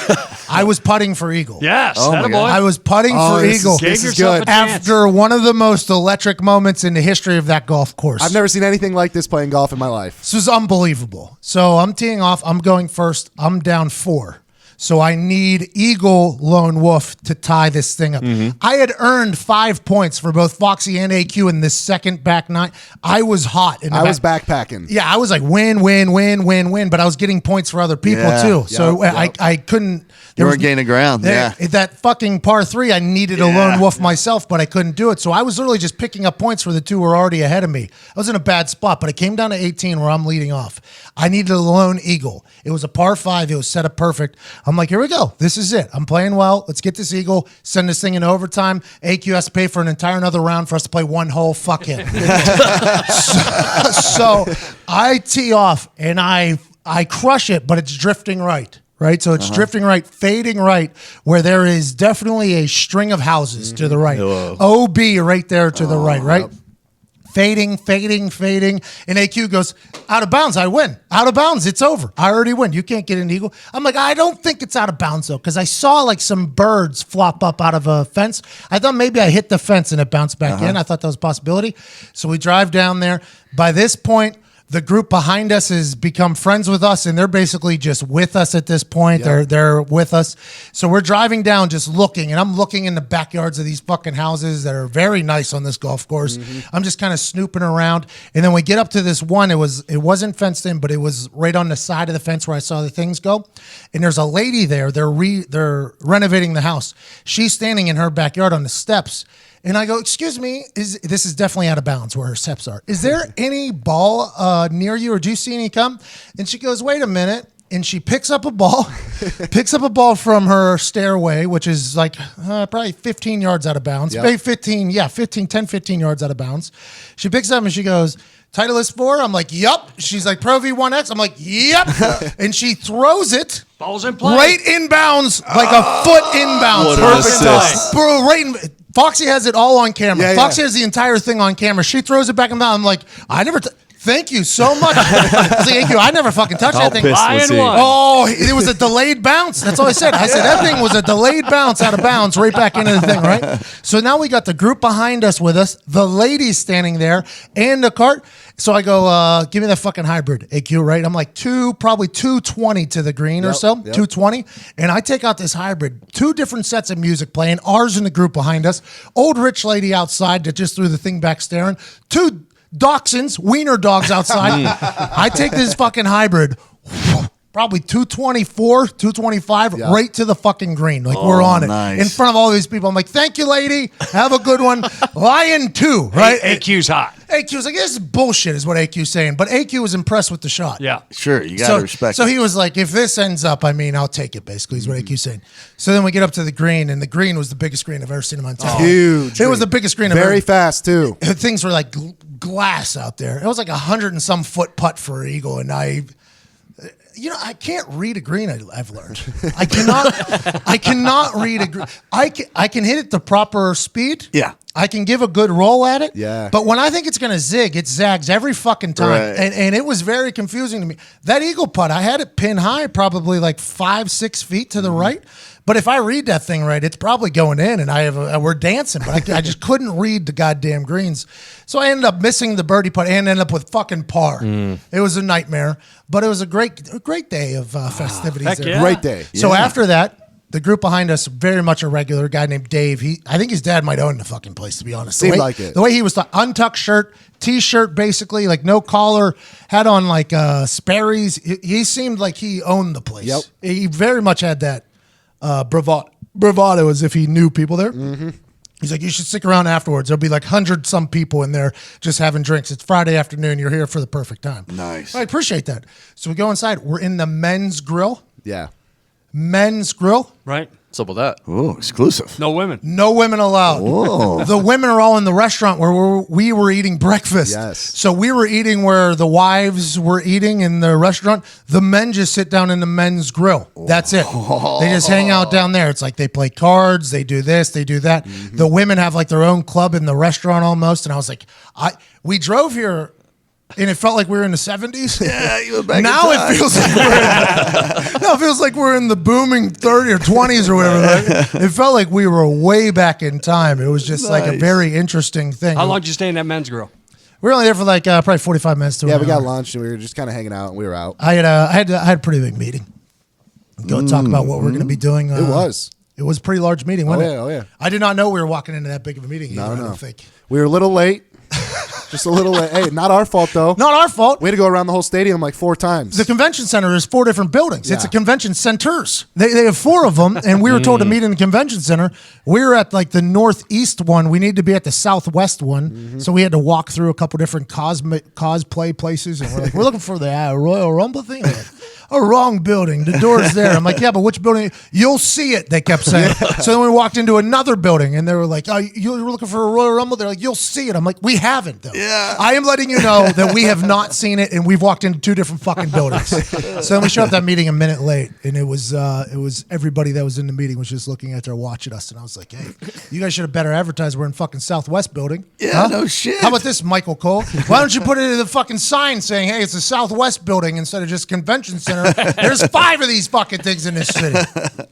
I was putting for eagle.
Yes.
Oh, my
attaboy.
God.
I was putting for eagle.
Gave
This is
yourself
good.
a chance.
After one of the most electric moments in the history of that golf course.
I've never seen anything like this playing golf in my life.
This was unbelievable. So I'm teeing off. I'm going first. I'm down 4. So I need Eagle Lone Wolf to tie this thing up. I had earned 5 points for both Foxy and AQ in this second back 9. I was hot.
I was backpacking.
Yeah, I was like win, but I was getting points for other people too. So I couldn't.
You were gaining ground.
That fucking par 3, I needed a lone wolf myself, but I couldn't do it. So I was literally just picking up points for the 2 who were already ahead of me. I was in a bad spot, but it came down to 18 where I'm leading off. I needed a lone eagle. It was a par 5. It was set up perfect. I'm like, here we go. This is it. I'm playing well. Let's get this eagle. Send this thing in overtime. AQ has to pay for an entire another round for us to play one hole. Fuck him. so I tee off and I crush it, but it's drifting right. Right? So it's drifting right, fading right, where there is definitely a string of houses to the right. OB right there to the right? Yep. Fading. And AQ goes, out of bounds, I win. Out of bounds, it's over. I already win. You can't get an eagle. I'm like, I don't think it's out of bounds, though, because I saw like some birds flop up out of a fence. I thought maybe I hit the fence and it bounced back in. I thought that was a possibility. So we drive down there. By this point, the group behind us has become friends with us, and they're basically just with us at this point. Yep. They're with us. So we're driving down just looking, and I'm looking in the backyards of these fucking houses that are very nice on this golf course. I'm just kind of snooping around. And then we get up to this one. It wasn't fenced in, but it was right on the side of the fence where I saw the things go. And there's a lady there. They're renovating the house. She's standing in her backyard on the steps. And I go, excuse me, this is definitely out of bounds where her steps are. Is there any ball near you, or do you see any come? And she goes, wait a minute. And she picks up a ball from her stairway, which is like probably 15 yards out of bounds.
Yep.
Maybe 15 yards out of bounds. She picks up and she goes, Titleist 4? I'm like, yup. She's like, Pro V1X? I'm like, yep. And she throws it.
Ball's in play.
Right in bounds, like a foot inbounds.
What an
Perfect time.
assist.
Bro, right in. Foxy has it all on camera.
Yeah,
Foxy has the entire thing on camera. She throws it back and down. I'm like, Thank you so much. I was like, AQ, I never fucking touched
How
that thing.
pissed was he?
Oh, it was a delayed bounce. That's all I said. I said that thing was a delayed bounce out of bounds right back into the thing, right? So now we got the group behind us with us, the ladies standing there, and the cart. So I go, give me that fucking hybrid, AQ, right? I'm like probably 220 to the green or so, 220. And I take out this hybrid, 2 different sets of music playing, ours in the group behind us, old rich lady outside that just threw the thing back staring, 2 dachshunds, wiener dogs outside. I take this fucking hybrid, probably 224, 225, right to the fucking green. Like, we're on it.
Nice.
In front of all these people. I'm like, thank you, lady. Have a good one. Lion 2, right?
AQ's hot.
AQ's like, this is bullshit, is what AQ's saying. But AQ was impressed with the shot.
Yeah.
Sure, you got to respect
So
it.
he was like, if this ends up, I mean, I'll take it, basically, is what AQ's saying. So then we get up to the green, and the green was the biggest green I've ever seen in my entire life.
Huge.
It was the biggest green I've
Very
ever.
fast, too.
Things were like glass out there. It was like 100 and some foot putt for an eagle, and I can't read a green. I've learned. I cannot read a green. I can hit it the proper speed.
Yeah.
I can give a good roll at it.
Yeah.
But when I think it's going to zig, it zags every fucking time.
Right.
And it was very confusing to me. That eagle putt, I had it pin high, probably like 5-6 feet to the right. But if I read that thing right, it's probably going in, and we're dancing. But I just couldn't read the goddamn greens. So I ended up missing the birdie putt and ended up with fucking par. It was a nightmare. But it was a great day of festivities
Heck
there.
yeah.
Great day.
So after that, the group behind us, very much a regular guy named Dave. I think his dad might own the fucking place, to be honest.
Seemed like it.
The way he was, untucked shirt, T-shirt, basically, like no collar, had on like Sperry's. He seemed like he owned the place.
Yep.
He very much had that bravado as if he knew people there. Mm-hmm. He's like, you should stick around afterwards. There'll be like 100-some people in there just having drinks. It's Friday afternoon. You're here for the perfect time.
Nice.
I appreciate that. So we go inside. We're in the men's grill.
Yeah.
Men's grill.
Right?
What's up with that?
Ooh, exclusive.
No women.
No women allowed.
Whoa.
The women are all in the restaurant where we were eating breakfast.
Yes.
So we were eating where the wives were eating in the restaurant. The men just sit down in the men's grill. That's it. They just hang out down there. It's like they play cards. They do this. They do that. The women have like their own club in the restaurant almost. And I was like, we drove here. And it felt like we were in the 70s.
Yeah, you went back
Now
in time.
it feels like we're in the booming 30s or 20s or whatever. It felt like we were way back in time. It was just like a
Nice.
very interesting thing.
How long did you stay in that men's grill?
We were only there for like probably 45 minutes to
Yeah,
an
we got
hour.
lunch and we were just kind of hanging out and we were out.
I had a pretty big meeting. Go talk about what we're going to be doing.
It was.
It was a pretty large meeting, wasn't it?
Oh, yeah.
I did not know we were walking into that big of a meeting.
No,
either,
no.
I don't think.
We were a little late. Just a little late. Hey, not our fault, though.
Not our fault.
We had to go around the whole stadium like 4 times.
The convention center is 4 different buildings. It's
Yeah.
a convention centers. They have 4 of them, and we were told to meet in the convention center. We were at like the northeast one. We need to be at the southwest one, so we had to walk through a couple different cosplay places, and we're like, we're looking for the Royal Rumble thing. They're like, a wrong building. The door's there. I'm like, yeah, but which building? You'll see it, they kept saying. So then we walked into another building, and they were like, oh, you were looking for a Royal Rumble? They're like, you'll see it. I'm like, we haven't, though.
Yeah.
I am letting you know that we have not seen it, and we've walked into 2 different fucking buildings. So then we showed up at that meeting a minute late, and it was everybody that was in the meeting was just looking at there watching us, and I was like, hey, you guys should have better advertised we're in fucking Southwest building.
Yeah, no shit.
How about this, Michael Cole? Why don't you put it in the fucking sign saying, hey, it's a Southwest building instead of just convention center? There's 5 of these fucking things in this city.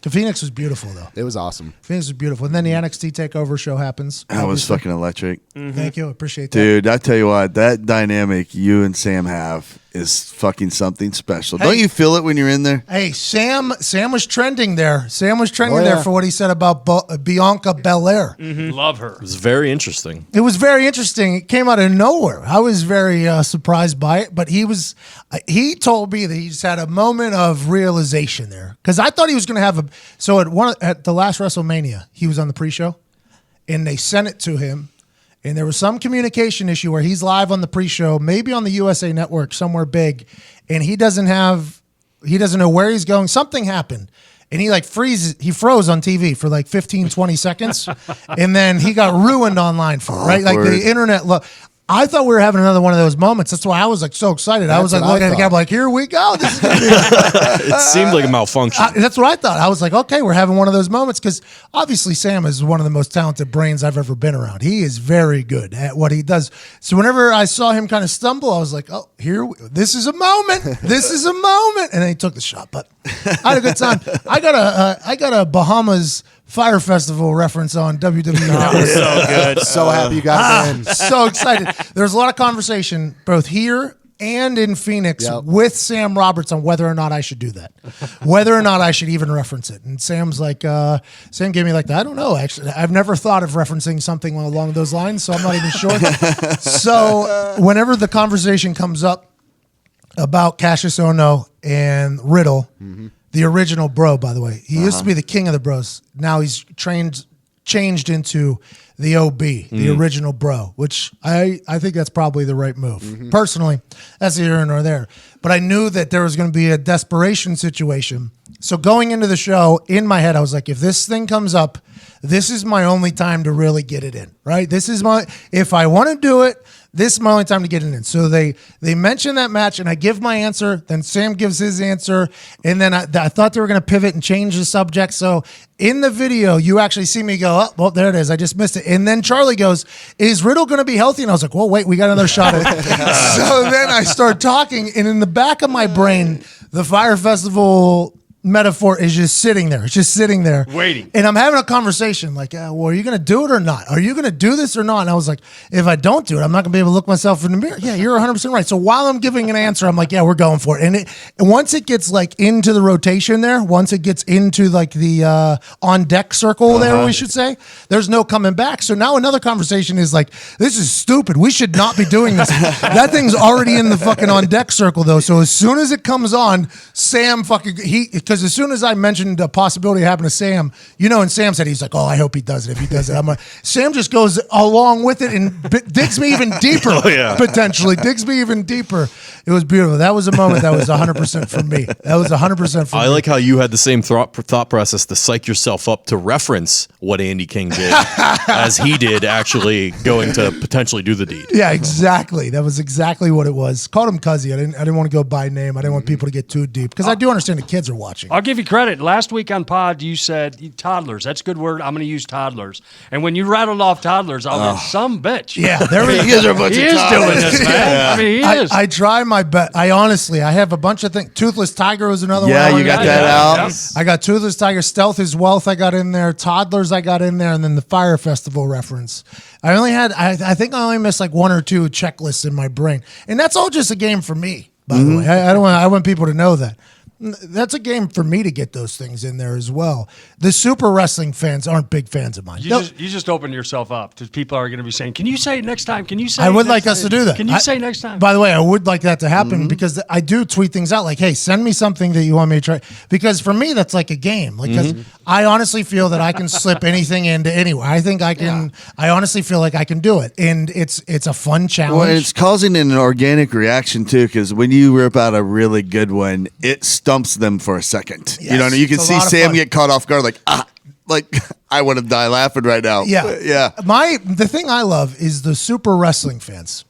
The Phoenix was beautiful, though.
It was awesome.
Phoenix was beautiful. And then the NXT Takeover show happens.
That was fucking electric.
Thank you. I appreciate that.
Dude, I tell you what, that dynamic you and Sam have is fucking something special. Don't you feel it when you're in there?
Hey, Sam was trending there. Sam was trending
Oh, yeah.
there for what he said about Bianca Belair.
Love her.
It was very interesting.
It was very interesting. It came out of nowhere. I was very surprised by it, but he told me that he just had a moment of realization there, because I thought he was going to have at the last WrestleMania, he was on the pre-show, and they sent it to him. And there was some communication issue where he's live on the pre-show, maybe on the USA Network, somewhere big, and he doesn't know where he's going. Something happened. And he he froze on TV for like 15, 20 seconds. And then he got ruined online for it, right? Like
Awkward.
the internet. I thought we were having another one of those moments. That's why I was like so excited. I was like
That's what
looking
I
at the
thought.
camera like, here we go. This is gonna be
It seemed like a malfunction.
That's what I thought. I was like, okay, we're having one of those moments because obviously Sam is one of the most talented brains I've ever been around. He is very good at what he does. So whenever I saw him kind of stumble, I was like, oh, this is a moment. This is a moment. And then he took the shot, but I had a good time. I got a Bahamas Fire Festival reference on WWE Network.
So good.
So happy you got it in.
So excited. There's a lot of conversation both here and in Phoenix
Yep.
with Sam Roberts on whether or not I should do that, whether or not I should even reference it. And Sam's like, Sam gave me like, I don't know, actually. I've never thought of referencing something along those lines, so I'm not even sure. So whenever the conversation comes up about Cassius Ohno and Riddle, the original bro, by the way, he used to be the king of the bros. Now he's changed into the OB, the original bro, which I think that's probably the right move. Personally, that's neither nor there. But I knew that there was going to be a desperation situation. So going into the show, in my head, I was like, if this thing comes up, this is my only time to really get it in, right? If I want to do it, this is my only time to get it in. So they mention that match, and I give my answer. Then Sam gives his answer, and then I thought they were going to pivot and change the subject. So in the video, you actually see me go, oh, well, there it is. I just missed it. And then Charlie goes, is Riddle going to be healthy? And I was like, well, wait, we got another shot at it. So then I start talking, and in the back of my brain, the Fire Festival metaphor is just sitting there. It's just sitting there.
Waiting.
And I'm having a conversation like, well, are you going to do it or not? Are you going to do this or not? And I was like, if I don't do it, I'm not going to be able to look myself in the mirror. Yeah, you're 100% right. So while I'm giving an answer, I'm like, yeah, we're going for it. And once it gets like into the rotation there, once it gets into like the on deck circle there, we should say, there's no coming back. So now another conversation is like, this is stupid. We should not be doing this. That thing's already in the fucking on deck circle though. So as soon as it comes on, Sam because as soon as I mentioned the possibility of happening to Sam, and Sam said, he's like, oh, I hope he does it. If he does it, I'm like, Sam just goes along with it and digs me even deeper, potentially. Digs me even deeper. It was beautiful. That was a moment that was 100% for me. That was 100% for me.
I like how you had the same thought process to psych yourself up to reference what Andy King did as he did actually going to potentially do the deed.
Yeah, exactly. That was exactly what it was. Called him Cuzzy. I didn't want to go by name. I didn't want people to get too deep because I do understand the kids are watching.
I'll give you credit. Last week on pod, you said toddlers. That's a good word. I'm going to use toddlers. And when you rattled off toddlers, I was some bitch.
Yeah, there we
You guys are a bunch
He
of
is
toddlers.
doing this, man.
Yeah.
I mean, he is.
I try my best. I have a bunch of things. Toothless Tiger was another one.
Yeah, you got that out.
Yes.
I got Toothless Tiger, Stealth is Wealth I got in there, Toddlers I got in there, and then the Fire Festival reference. I think I only missed like one or two checklists in my brain. And that's all just a game for me, by the way. I want people to know that. That's a game for me to get those things in there as well. The super wrestling fans aren't big fans of mine.
You just opened yourself up to people are going to be saying, can you say it next time? Can you say
I
it
would
next
like us
time?
to do that.
Can you say next time?
By the way, I would like that to happen because I do tweet things out like, hey, send me something that you want me to try. Because for me, that's like a game. Because I honestly feel that I can slip anything into anywhere. I think I can. I honestly feel like I can do it. And it's a fun challenge.
Well, it's causing an organic reaction too, because when you rip out a really good one, it stumps them for a second.
Yes,
You know, you can
it's a
see
lot of
Sam
fun.
get caught off guard, like I would have died laughing right now.
Yeah.
Yeah.
The thing I love is the super wrestling fans.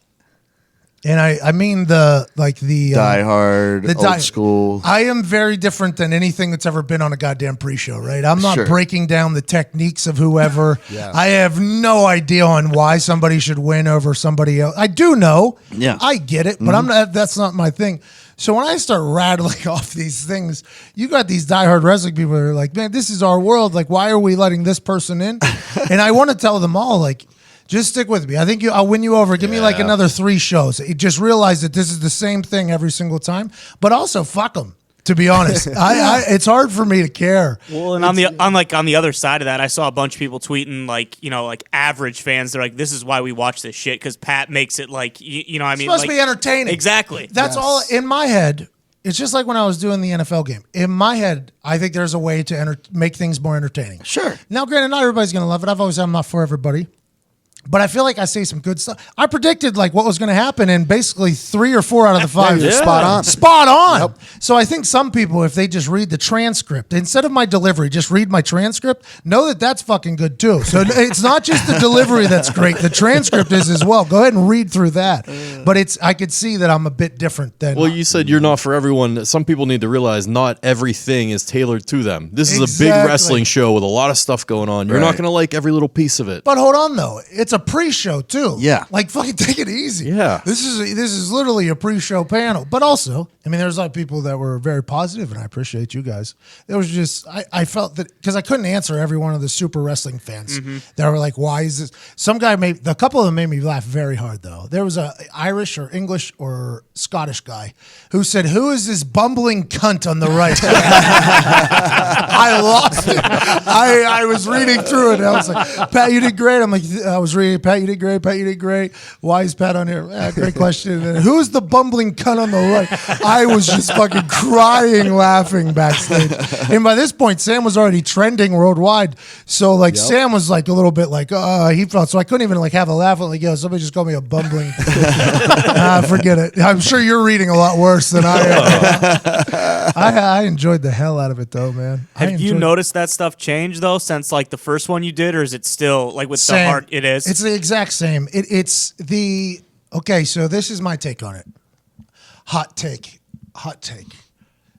And I mean the
Die hard, old school.
I am very different than anything that's ever been on a goddamn pre-show, right? I'm not
Sure.
breaking down the techniques of whoever.
Yeah.
I have no idea on why somebody should win over somebody else. I do know.
Yeah.
I get it, but I'm not. That's not my thing. So when I start rattling off these things, you got these diehard wrestling people that are like, man, this is our world. Like, why are we letting this person in? And I want to tell them all, like, just stick with me. I think I'll win you over. Give me like another 3 shows. Just realize that this is the same thing every single time. But also, fuck them. To be honest, it's hard for me to care.
Well, and on the other side of that, I saw a bunch of people tweeting like average fans. They're like, "This is why we watch this shit because Pat makes it like you know." I mean,
It's supposed to
like,
be entertaining.
Exactly.
That's all in my head. It's just like when I was doing the NFL game. In my head, I think there's a way to make things more entertaining.
Sure.
Now, granted, not everybody's going to love it. I'm not for everybody. But I feel like I say some good stuff. I predicted like what was going to happen, and basically 3 or 4 out of the 5
you're spot on.
Spot on.
Yep.
So I think some people, if they just read the transcript instead of my delivery, just read my transcript, know that that's fucking good too. So it's not just the delivery that's great. The transcript is as well. Go ahead and read through that. But I could see that I'm a bit different than.
Well, you said you're not for everyone. Some people need to realize not everything is tailored to them. This is a big
Exactly.
wrestling show with a lot of stuff going on. You're not going to like every little piece of it.
But hold on though, it's a pre-show too.
Yeah.
Like fucking take it easy.
Yeah.
This is literally a pre-show panel. But also, I mean, there's a lot of people that were very positive, and I appreciate you guys. It was just I felt that because I couldn't answer every one of the super wrestling fans that were like, "Why is this?" Some guy a couple of them made me laugh very hard though. There was a Irish or English or Scottish guy who said, "Who is this bumbling cunt on the right?" I lost it. I was reading through it, and I was like, "Pat, you did great." I'm like, I was reading, "Pat, you did great. Pat, you did great. Why is Pat on here?" Great question. And then, who's the bumbling cunt on the right? I was just fucking crying, laughing backstage. And by this point, Sam was already trending worldwide. So like, Sam was like a little bit like, he felt. So I couldn't even like have a laugh. I'm like, yo, somebody just called me a bumbling. Forget it. I'm sure you're reading a lot worse than I am. I enjoyed the hell out of it though, man.
Have you noticed that stuff change though since like the first one you did, or is it still like with
Same.
the heart? It is.
It's the exact same. Okay. So this is my take on it. Hot take.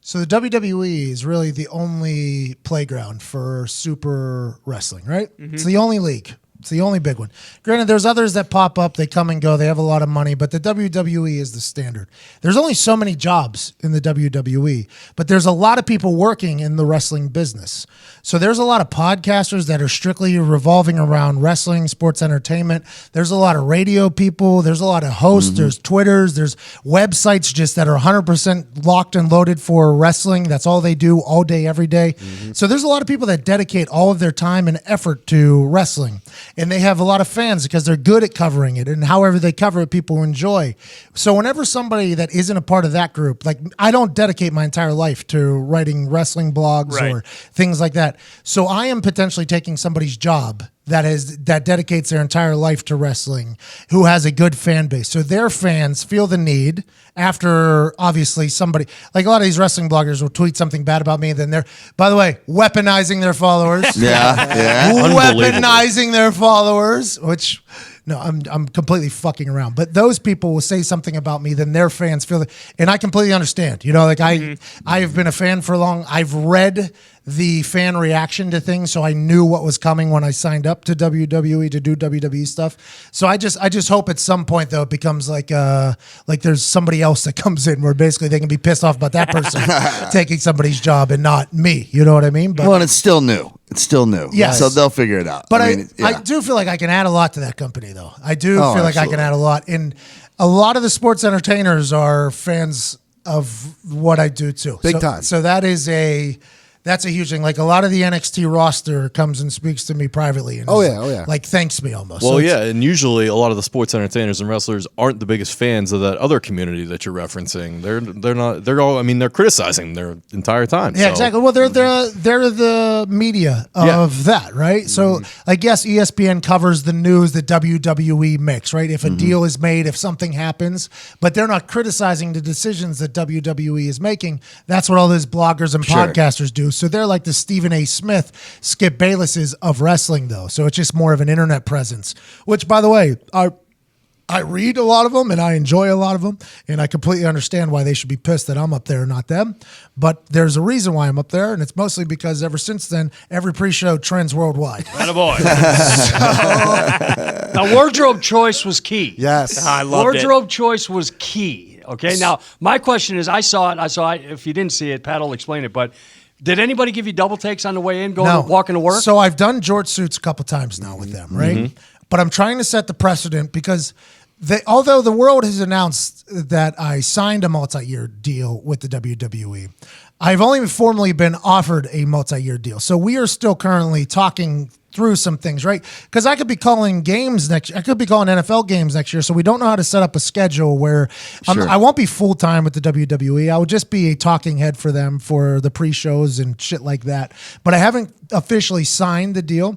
So the WWE is really the only playground for super wrestling, right? It's the only league. It's the only big one. Granted, there's others that pop up. They come and go. They have a lot of money, but the WWE is the standard. There's only so many jobs in the WWE, but there's a lot of people working in the wrestling business. So there's a lot of podcasters that are strictly revolving around wrestling, sports entertainment. There's a lot of radio people. There's a lot of hosts. There's Twitters. There's websites just that are 100% locked and loaded for wrestling. That's all they do all day, every day. So there's a lot of people that dedicate all of their time and effort to wrestling. And they have a lot of fans because they're good at covering it, and however they cover it, people enjoy. So whenever somebody that isn't a part of that group, like I don't dedicate my entire life to writing wrestling blogs or things like that. So I am potentially taking somebody's job that dedicates their entire life to wrestling, who has a good fan base. So their fans feel the need after obviously somebody, like a lot of these wrestling bloggers will tweet something bad about me, and then they're, by the way, weaponizing their followers. Weaponizing their followers, which no, I'm completely fucking around. But those people will say something about me, then their fans feel it. And I completely understand. You know, like I have been a fan for long. I've read the fan reaction to things, so I knew what was coming when I signed up to WWE to do WWE stuff. So I just hope at some point though it becomes like there's somebody else that comes in where basically they can be pissed off about that person taking somebody's job and not me. You know what I mean? But,
Well, and it's still new.
Yes.
So they'll figure it out.
But
I
do feel like I can add a lot to that company, though. I do
Oh,
feel like I
absolutely.
can add a lot. And a lot of the sports entertainers are fans of what I do, too.
Big time.
So that's a huge thing. Like a lot of the NXT roster comes and speaks to me privately. And is, like thanks me almost.
Well,
So
yeah, and usually a lot of the sports entertainers and wrestlers aren't the biggest fans of that other community that you're referencing. They're not. They're all. I mean, they're criticizing their entire time.
Yeah,
so.
exactly. Well, they're the media of that, right? So, I guess ESPN covers the news that WWE makes, right? If a deal is made, if something happens, but they're not criticizing the decisions that WWE is making. That's what all those bloggers and podcasters do. So they're like the Stephen A. Smith, Skip Baylesses of wrestling, though. So it's just more of an internet presence, which, by the way, I read a lot of them and I enjoy a lot of them, and I completely understand why they should be pissed that I'm up there and not them. But there's a reason why I'm up there, and it's mostly because ever since then, every pre-show trends worldwide.
Attaboy. Now, wardrobe choice was key.
Yes.
I loved
Wardrobe choice was key. Okay. Now, my question is, I saw it. If you didn't see it, Pat will explain it. But did anybody give you double takes on the way in, walking to work?
So I've done George suits a couple times now with them, right? But I'm trying to set the precedent because although the world has announced that I signed a multi-year deal with the WWE, I've only formally been offered a multi-year deal. So we are still currently talking through some things, right? Because I could be calling games I could be calling NFL games next year. So we don't know how to set up a schedule where I won't be full-time with the WWE. I would just be a talking head for them for the pre-shows and shit like that. But I haven't officially signed the deal.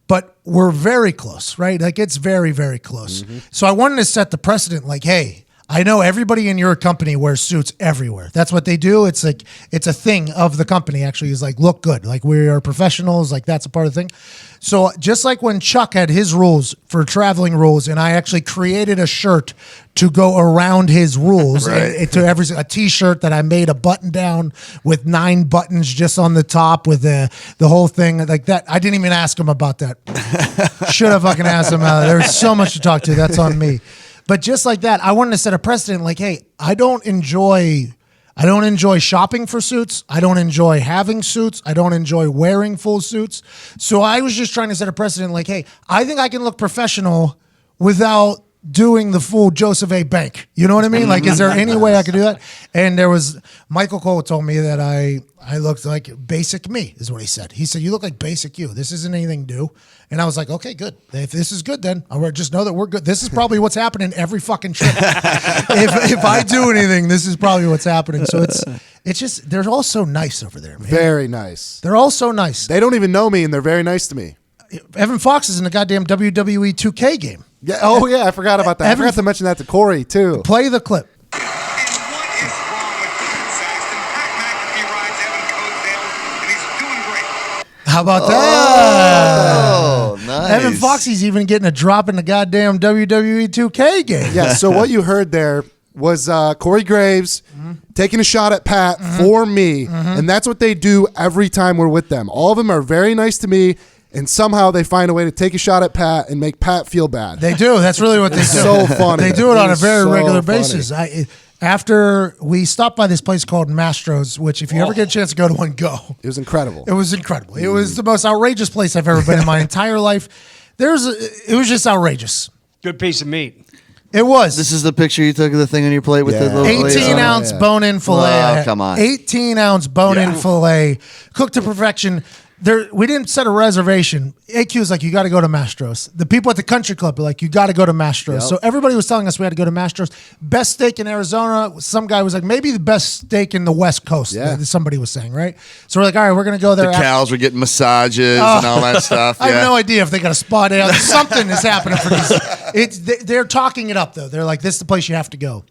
But we're very close, right? Like it's very, very close. So I wanted to set the precedent like, hey, I know everybody in your company wears suits everywhere. That's what they do. It's like, it's a thing of the company actually is like, look good. Like we are professionals. Like that's a part of the thing. So just like when Chuck had his rules for traveling rules and I actually created a shirt to go around his rules a t-shirt that I made a button down with 9 buttons just on the top with the whole thing like that. I didn't even ask him about that. Should have fucking asked him. There's so much to talk to. That's on me. But just like that, I wanted to set a precedent like, hey, I don't enjoy shopping for suits. I don't enjoy having suits. I don't enjoy wearing full suits. So I was just trying to set a precedent like, hey, I think I can look professional without doing the full Joseph A. Bank. You know what I mean? Like, is there any way I could do that? And there was, Michael Cole told me that I looked like basic me, is what he said. He said, you look like basic you. This isn't anything new. And I was like, okay, good. If this is good, then I'll just know that we're good. This is probably what's happening every fucking trip. if I do anything, this is probably what's happening. So it's just, they're all so nice over there, man.
Very nice.
They're all so nice.
They don't even know me, and they're very nice to me.
Evan Fox is in the goddamn WWE 2K game.
Yeah. Oh, yeah. I forgot about that. I forgot to mention that to Corey, too.
Play the clip.
And what is wrong with Pat Saxton? Pat McAfee rides Evan Coattails, and he's doing great.
How about that?
Oh, nice.
Evan Foxy's even getting a drop in the goddamn WWE 2K game.
Yeah, so what you heard there was Corey Graves taking a shot at Pat for me, and that's what they do every time we're with them. All of them are very nice to me, and somehow they find a way to take a shot at Pat and make Pat feel bad.
They do. That's really what they do.
So funny.
They do it on a very
So
regular
funny.
basis. After we stopped by this place called Mastro's, which if you ever get a chance to go to one, go.
It was incredible.
It was incredible. It was the most outrageous place I've ever been in my entire life. It was just outrageous.
Good piece of meat.
It was.
This is the picture you took of the thing on your plate with the
Yeah.
little glaze
18
on it?
ounce bone-in filet.
Oh, come on.
18 ounce bone-in filet, cooked to perfection. We didn't set a reservation. AQ was like, you got to go to Mastro's. The people at the country club were like, you got to go to Mastro's.
Yep.
So everybody was telling us we had to go to Mastro's. Best steak in Arizona. Some guy was like, maybe the best steak in the West Coast.
Yeah.
Somebody was saying, right? So we're like, all right, we're going to go there.
The cows were getting massages and all that stuff.
I
Yeah.
have no idea if they got a spot out. Something is happening for these. They're talking it up, though. They're like, this is the place you have to go.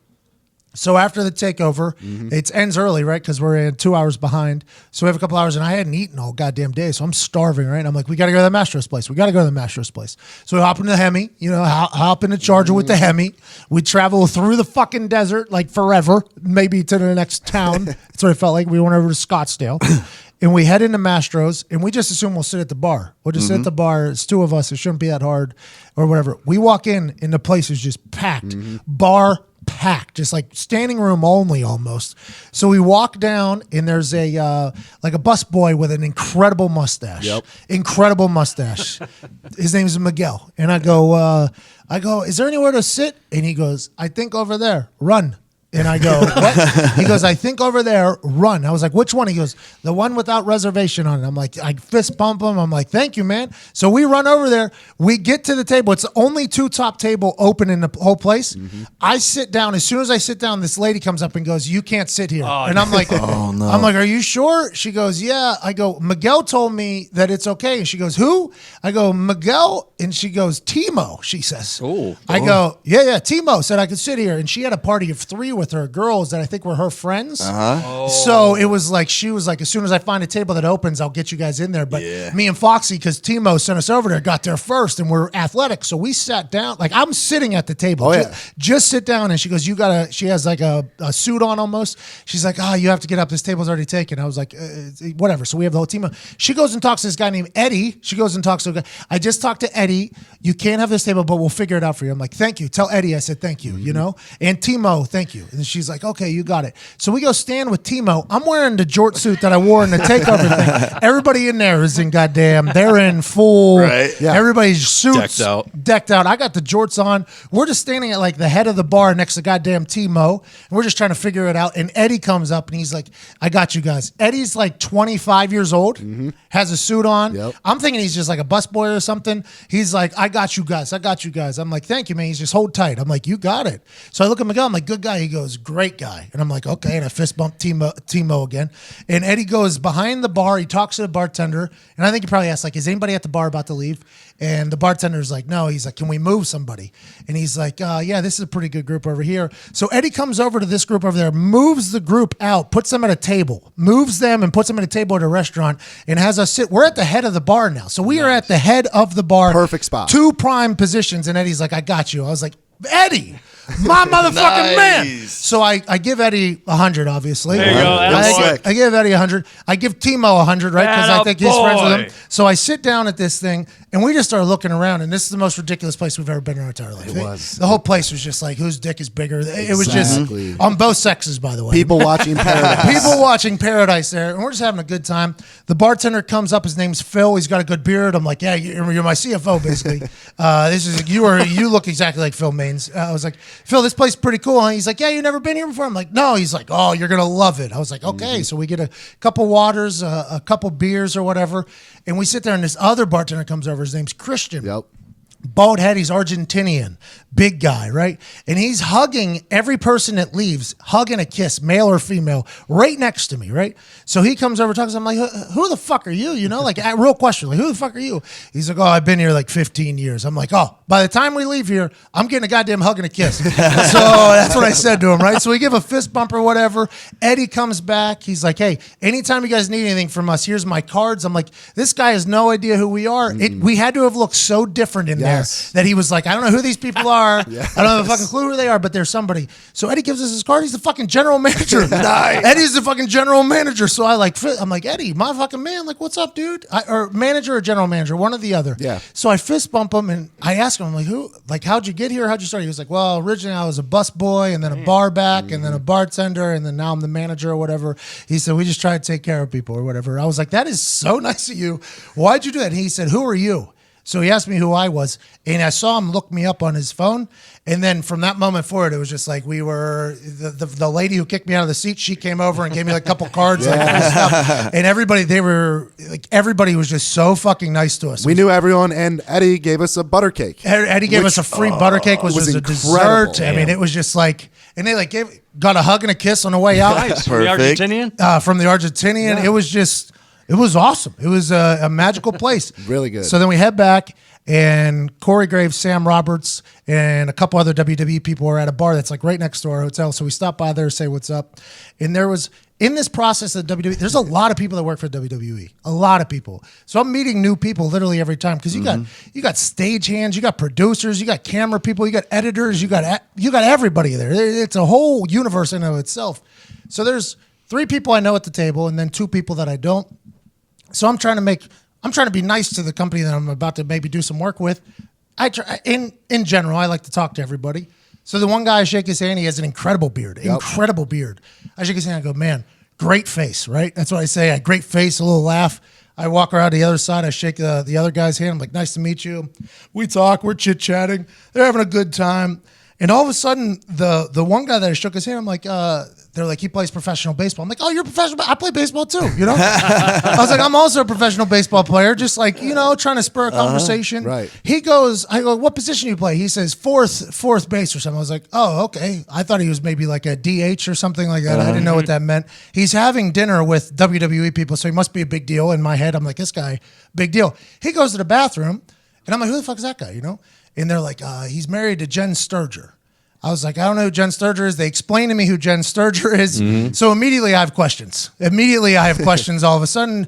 So after the takeover, it ends early, right? Because we're 2 hours behind. So we have a couple hours, and I hadn't eaten all goddamn day, so I'm starving, right? And I'm like, we got to go to the Mastro's place. We got to go to the Mastro's place. So we hop into the Hemi, hop in the Charger with the Hemi. We travel through the fucking desert, like forever, maybe to the next town. That's what it felt like. We went over to Scottsdale. And we head into Mastro's, and we just assume we'll sit at the bar. We'll just sit at the bar. It's 2 of us. It shouldn't be that hard or whatever. We walk in, and the place is just packed. Bar packed, just like standing room only almost. So we walk down, and there's a like a bus boy with an incredible mustache.
Yep.
Incredible mustache. His name is Miguel. And I go, is there anywhere to sit? And he goes, I think over there. Run. And I go, what? He goes, I think over there, run. I was like, which one? He goes, the one without reservation on it. I'm like, I fist bump him. I'm like, thank you, man. So we run over there. We get to the table. It's the only 2 top table open in the whole place. I sit down. As soon as I sit down, this lady comes up and goes, you can't sit here. And I'm like,
Oh, no.
I'm like, are you sure? She goes, yeah. I go, Miguel told me that it's okay. And she goes, who? I go, Miguel. And she goes, Timo, she says.
Oh.
I go, yeah, Timo said I could sit here. And she had a party of 3 with her girls that I think were her friends. So it was like, she was like, as soon as I find a table that opens, I'll get you guys in there. But me and Foxy, because Timo sent us over there, got there first, and we're athletic. So we sat down. Like, I'm sitting at the table.
Oh, yeah.
Just sit down. And she goes, she has like a suit on almost. She's like, you have to get up. This table's already taken. I was like, whatever. So we have the whole team. She goes and talks to this guy named Eddie. She goes and talks to a guy. I just talked to Eddie. You can't have this table, but we'll figure it out for you. I'm like, thank you. Tell Eddie I said thank you, And Timo, thank you. And she's like, okay, you got it. So we go stand with Timo. I'm wearing the jort suit that I wore in the takeover thing. Everybody in there is in they're in full,
Right.
Yeah.
Everybody's suits
Decked out.
I got the jorts on. We're just standing at like the head of the bar next to goddamn Timo. And we're just trying to figure it out. And Eddie comes up and he's like, I got you guys. Eddie's like 25 years old, has a suit on.
Yep.
I'm thinking he's just like a busboy or something. He's like, I got you guys. I got you guys. I'm like, thank you, man. He's just hold tight. I'm like, you got it. So I look at him, I'm like, good guy. He goes, great guy. And I'm like, okay. And I fist bump Timo again. And Eddie goes behind the bar. He talks to the bartender. And I think he probably asked, like, is anybody at the bar about to leave? And the bartender's like, no. He's like, can we move somebody? And he's like, yeah, this is a pretty good group over here. So Eddie comes over to this group over there, moves the group out, puts them at a table, moves them and puts them at a table at a restaurant and has us sit. We're at the head of the bar now. So we are at the head of the bar.
Perfect spot.
2 prime positions. And Eddie's like, I got you. I was like, Eddie, my motherfucking man. So I give Eddie 100, obviously.
There you go.
I give Eddie 100. I give Timo 100, right? Because I think he's friends with him.
Attaboy.
So I sit down at this thing, and we just start looking around, and this is the most ridiculous place we've ever been in our entire life.
It was.
The whole place was just like, whose dick is bigger? It was
Exactly.
just on both sexes, by the way.
People watching Paradise.
People watching Paradise there, and we're just having a good time. The bartender comes up. His name's Phil. He's got a good beard. I'm like, yeah, you're my CFO, basically. You look exactly like Phil Maines. I was like, Phil, this place is pretty cool, huh? He's like, yeah, you never been here before? I'm like, no. He's like, oh, you're going to love it. I was like, okay. So we get a couple waters, a couple beers or whatever, and we sit there, and this other bartender comes over. His name's Christian.
Yep.
Bald head, he's Argentinian, big guy, right? And he's hugging every person that leaves, hugging a kiss, male or female, right next to me, right? So he comes over, talks. I'm like, who the fuck are you? You know, like a real question, like, who the fuck are you? He's like, oh, I've been here like 15 years. I'm like, oh, by the time we leave here, I'm getting a goddamn hug and a kiss. So that's what I said to him, right? So we give a fist bump or whatever. Eddie comes back. He's like, hey, anytime you guys need anything from us, here's my cards. I'm like, this guy has no idea who we are. We had to have looked so different in
Yes.
there that he was like, I don't know who these people are. I don't have a fucking clue who they are, but they're somebody. So Eddie gives us his card. He's the fucking general manager. Nice. Eddie's the fucking general manager. So I'm like, Eddie, my fucking man, like, what's up, dude? Or manager or general manager, one or the other.
Yeah.
So I fist bump him and I ask him, I'm like, who? Like, how'd you get here? How'd you start? He was like, well, originally I was a bus boy and then a bar back and then a bartender and then now I'm the manager or whatever. He said, we just try to take care of people or whatever. I was like, that is so nice of you. Why'd you do that? And he said, who are you? So he asked me who I was, and I saw him look me up on his phone. And then from that moment forward, it was just like we were the lady who kicked me out of the seat. She came over and gave me like a couple cards, like this stuff. And everybody was just so fucking nice to us.
We knew everyone, and Eddie gave us a butter cake.
Eddie gave us a free butter cake, which was a
incredible.
dessert. I mean, it was just like, and they like got a hug and a kiss on the way out.
Nice. From the
Perfect.
Argentinian?
From the Argentinian.
Yeah.
It was just, it was awesome. It was a magical place.
Really good.
So then we head back, and Corey Graves, Sam Roberts, and a couple other WWE people were at a bar that's like right next to our hotel. So we stopped by there, say what's up. And there was, in this process of WWE, there's a lot of people that work for WWE. A lot of people. So I'm meeting new people literally every time because you got stagehands, you got producers, you got camera people, you got editors, you got everybody there. It's a whole universe in and of itself. So there's 3 people I know at the table and then 2 people that I don't. So I'm trying to be nice to the company that I'm about to maybe do some work with. In general, I like to talk to everybody. So the one guy, I shake his hand. He has an incredible beard. Incredible beard. I shake his hand. I go, man, great face, right? That's what I say. A great face, a little laugh. I walk around to the other side. I shake the other guy's hand. I'm like, nice to meet you. We talk. We're chit-chatting. They're having a good time. And all of a sudden, the one guy that I shook his hand, I'm like, they're like, he plays professional baseball. I'm like, oh, you're professional. I play baseball too, you know? I was like, I'm also a professional baseball player, just like, you know, trying to spur a conversation.
Right.
He goes, I go, what position do you play? He says fourth base or something. I was like, oh, okay. I thought he was maybe like a DH or something like that. I didn't know what that meant. He's having dinner with WWE people, so he must be a big deal. In my head, I'm like, this guy, big deal. He goes to the bathroom, and I'm like, who the fuck is that guy, you know? And they're like, he's married to Jen Sturger. I was like, I don't know who Jen Sturger is. They explained to me who Jen Sturger is. So immediately I have questions. All of a sudden,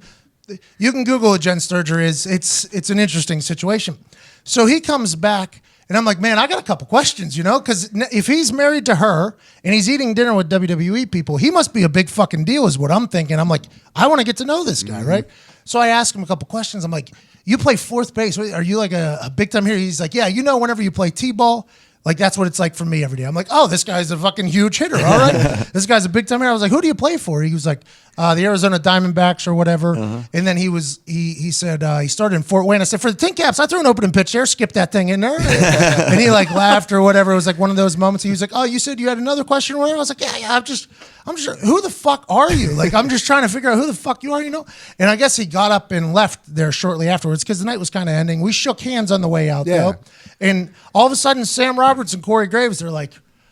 you can Google who Jen Sturger is. It's an interesting situation. So he comes back, and I'm like, man, I got a couple questions, you know? Because if he's married to her and he's eating dinner with WWE people, he must be a big fucking deal is what I'm thinking. I'm like, I want to get to know this guy, right? So I ask him a couple questions. I'm like, you play fourth base. Are you like a big time here? He's like, yeah, you know, whenever you play T-ball, Like, that's what it's like for me every day. I'm like, oh, this guy's a fucking huge hitter. All right. This guy's a big time hitter. I was like, who do you play for? He was like, the Arizona Diamondbacks or whatever. And then he said, he started in Fort Wayne. I said, for the Tin Caps, I threw an opening pitch there, skip that thing in there. And he like laughed or whatever. It was like one of those moments. He was like, oh, you said you had another question or whatever? I was like, yeah, I'm just, who the fuck are you? Like, I'm just trying to figure out who the fuck you are, you know? And I guess he got up and left there shortly afterwards because the night was kind of ending. We shook hands on the way out, though. And all of a sudden, Sam Roberts and Corey Graves, they're like,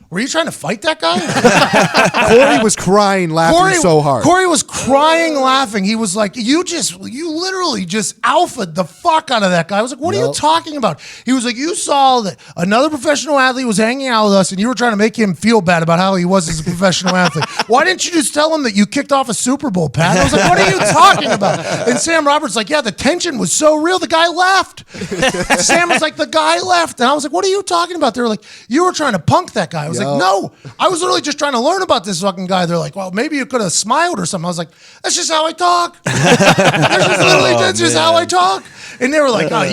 were you trying to fight that guy?
Corey was crying, laughing so hard.
Corey was crying, laughing. He was like, you literally just alphaed the fuck out of that guy. I was like, what are you talking about? He was like, you saw that another professional athlete was hanging out with us and you were trying to make him feel bad about how he was as a professional athlete. Why didn't you just tell him that you kicked off a Super Bowl, Pat? I was like, what are you talking about? And Sam Roberts like, yeah, the tension was so real. The guy left. Sam was like, the guy left. And I was like, what are you talking about? They were like, you were trying to punk that guy. I was like, no, I was literally just trying to learn about this fucking guy. They're like, well, maybe you could have smiled or something. I was like, that's just how I talk. That's just how I talk. And they were like, oh,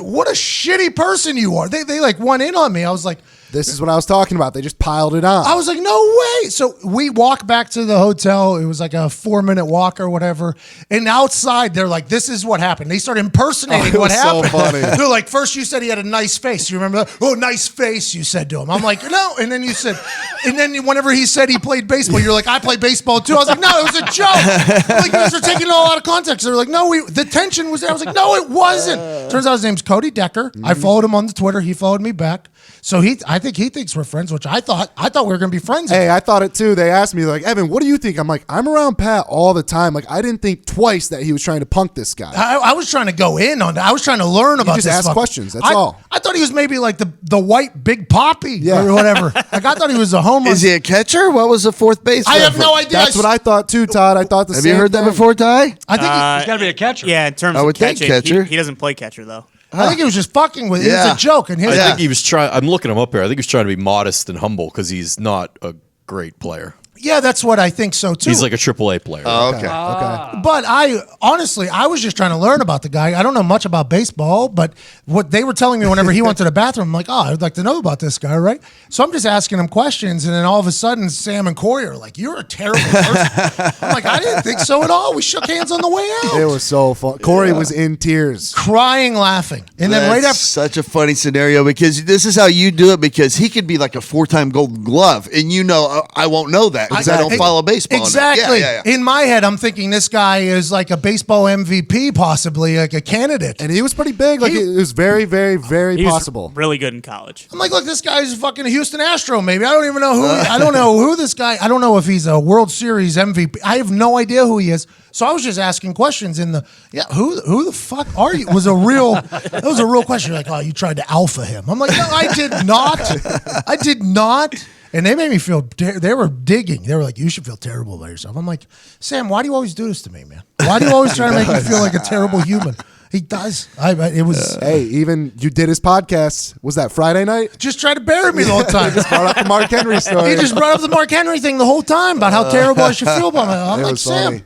what a shitty person you are. They like went in on me. I was like,
this is what I was talking about. They just piled it on.
I was like, no way. So we walk back to the hotel. It was like a 4-minute walk or whatever. And outside, they're like, this is what happened. They start impersonating what happened.
So funny.
They're like, first you said he had a nice face. You remember that? Oh, nice face, you said to him. I'm like, no. And then you said, and then whenever he said he played baseball, you're like, I play baseball too. I was like, no, it was a joke. I'm like, you guys are taking it all out of context. They're like, no, the tension was there. I was like, no, it wasn't. Turns out his name's Cody Decker. I followed him on the Twitter. He followed me back. So I think he thinks we're friends, which I thought we were going to be friends.
Hey, I thought it too. They asked me like, Evan, what do you think? I'm like, I'm around Pat all the time. Like, I didn't think twice that he was trying to punk this guy.
I was trying to go in on that. I was trying to learn about this.
You just ask questions. That's all.
I thought he was maybe like the white Big Papi or whatever. Like, I thought he was a homeless.
Is he a catcher? What was the fourth base?
I have no idea.
That's what I thought too, Todd. I thought the same
Have you heard
thing.
that before, Ty?
I think
He's got to be a catcher.
Yeah, in terms
I
of
would think
catching,
catcher.
He doesn't play catcher though.
I think he was just fucking with it.
Yeah.
It's a joke. And
I think he was trying. I'm looking him up here. I think he was trying to be modest and humble because he's not a great player.
Yeah, that's what I think so too.
He's like a AAA player.
Oh, okay.
Okay.
But I was just trying to learn about the guy. I don't know much about baseball, but what they were telling me whenever he went to the bathroom, I'm like, oh, I'd like to know about this guy, right? So I'm just asking him questions, and then all of a sudden, Sam and Corey are like, you're a terrible person. I'm like, I didn't think so at all. We shook hands on the way out.
It was so fun. Corey was in tears.
Crying, laughing. And then right
That's
after.
such a funny scenario because this is how you do it because he could be like a 4-time Golden Glove, and I won't know that because I don't follow baseball.
Exactly.
Yeah.
In my head, I'm thinking this guy is like a baseball MVP, possibly like a candidate.
And he was pretty big. Like, it was very, very, very
He was
possible.
really good in college.
I'm like, look, this guy's a fucking Houston Astro, maybe. I don't even know who. I don't know who this guy. I don't know if he's a World Series MVP. I have no idea who he is. So I was just asking questions in the who the fuck are you? That was a real question. You're like, oh, you tried to alpha him. I'm like, no, I did not. I did not. And they made me feel, they were digging. They were like, you should feel terrible about yourself. I'm like, Sam, why do you always do this to me, man? Why do you always try to make me feel like a terrible human? He does. It was.
Hey, even you did his podcast. Was that Friday night?
Just try to bury me the whole time.
Just brought up the Mark Henry story.
He just brought up the Mark Henry thing the whole time about how terrible I should feel about myself. I'm
It
like,
was
Sam,
funny.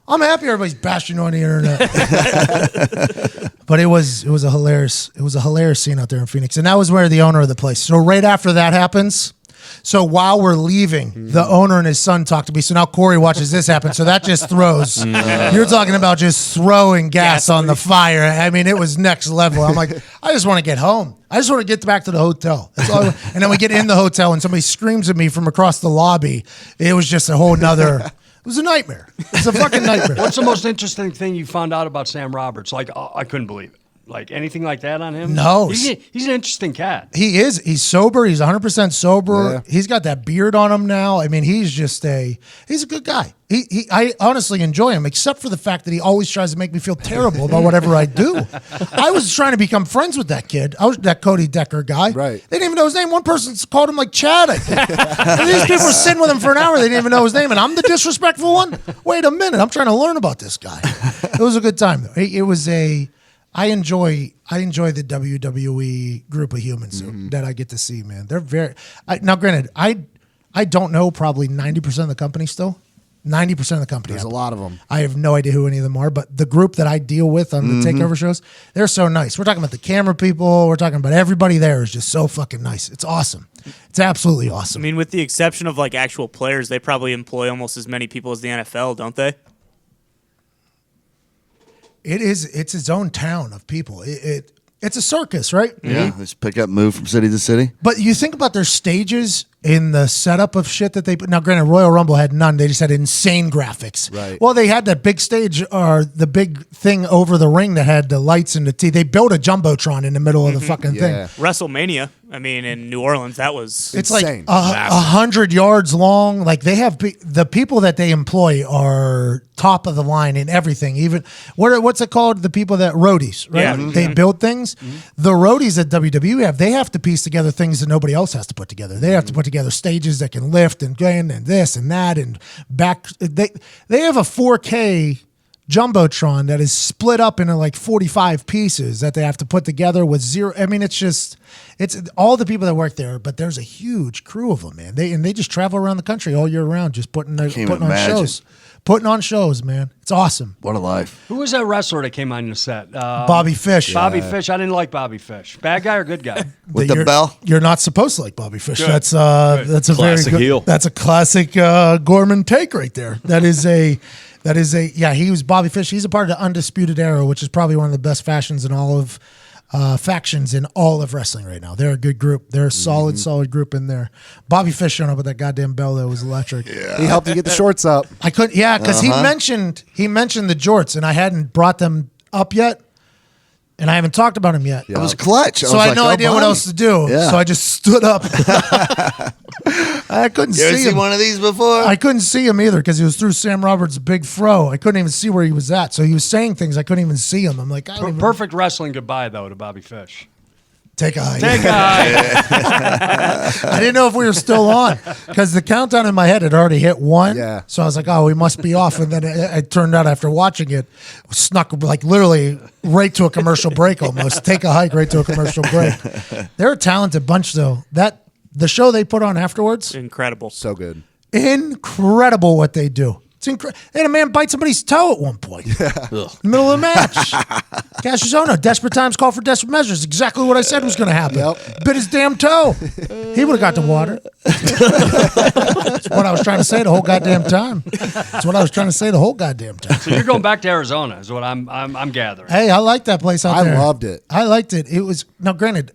I'm happy everybody's bashing you on the internet. But it was a hilarious scene out there in Phoenix. And that was where the owner of the place. So right after that happens, so while we're leaving, the owner and his son talk to me. So now Corey watches this happen. So that just throws. You're talking about just throwing gas on the fire. I mean, it was next level. I'm like, I just want to get home. I just want to get back to the hotel. That's all. And then we get in the hotel and somebody screams at me from across the lobby. It was just a whole nother. It was a nightmare. It's a fucking nightmare.
What's the most interesting thing you found out about Sam Roberts? Like, I couldn't believe it. Like, anything like that on him?
No.
He's an interesting cat.
He is. He's sober. He's 100% sober.
Yeah.
He's got that beard on him now. I mean, he's a good guy. I honestly enjoy him, except for the fact that he always tries to make me feel terrible about whatever I do. I was trying to become friends with that kid. I was that Cody Decker guy.
Right.
They didn't even know his name. One person called him like Chad, I think. And these people were sitting with him for an hour. They didn't even know his name. And I'm the disrespectful one? Wait a minute. I'm trying to learn about this guy. It was a good time, though. It was I enjoy the WWE group of humans that I get to see, man. They're now granted, I don't know probably 90% of the company still. 90% of the company.
There's a lot of them.
I have no idea who any of them are, but the group that I deal with on the takeover shows, they're so nice. We're talking about the camera people. We're talking about everybody there is just so fucking nice. It's awesome. It's absolutely
I
awesome.
mean, with the exception of like actual players, they probably employ almost as many people as the NFL, don't they?
It's its own town of people. It's a circus, right?
Yeah, just pick up, move from city to city.
But you think about their stages in the setup of shit that they put. Now, granted, Royal Rumble had none. They just had insane graphics.
Right.
Well, they had that big stage or the big thing over the ring that had the lights and the T. They built a jumbotron in the middle of the fucking
Yeah.
thing.
WrestleMania, I mean, in New Orleans, that was
It's
insane.
like 100 yards long. Like they have the people that they employ are top of the line in everything. Even what's it called? The people that roadies, right?
Yeah.
They build things. The roadies that WWE have, they have to piece together things that nobody else has to put together. They have to put together stages that can lift and this and that and back. They have a 4K jumbotron that is split up into like 45 pieces that they have to put together with zero. I mean, it's all the people that work there, but there's a huge crew of them, man. They just travel around the country all year round, just putting on shows. Putting on shows, man. It's awesome.
What a life.
Who was that wrestler that came on the set?
Bobby Fish.
Bobby Fish. I didn't like Bobby Fish. Bad guy or good guy?
With the bell?
You're not supposed to like Bobby Fish.
Good.
That's a
Classic
very good.
heel.
That's a classic Gorman take right there. That is a he was Bobby Fish. He's a part of the Undisputed Era, which is probably one of the best factions in all of wrestling right now. They're a good group. They're a solid group in there. Bobby Fish showing up with that goddamn bell that was electric.
He helped you get the shorts up.
I couldn't, because he mentioned the jorts, and I hadn't brought them up yet, and I haven't talked about them yet.
It was clutch.
So I had no idea what else to do.
Yeah.
So I just stood up. I couldn't
You ever
see
seen
him.
one of these before?
I couldn't see him either because he was through Sam Roberts' big fro. I couldn't even see where he was at. So he was saying things. I couldn't even see him. I'm like, I don't even
Perfect wrestling goodbye, though, to Bobby Fish.
take a hike.
Take
I didn't know if we were still on because the countdown in my head had already hit 1.
Yeah.
So I was like, oh, we must be off. And then it turned out after watching it, snuck like literally right to a commercial break almost. Take a hike right to a commercial break. They're a talented bunch, though. The show they put on afterwards,
incredible.
So good.
incredible what they do. It's incredible. And a man bite somebody's toe at one point. In the middle of the match. Cassius Ohno, desperate times call for desperate measures. Exactly what I said was going to happen.
Yep.
Bit his damn toe. He would have got the water. That's what I was trying to say the whole goddamn time.
So you're going back to Arizona, is what I'm gathering.
Hey, I like that place out there.
I loved it.
I liked it. It was, now granted,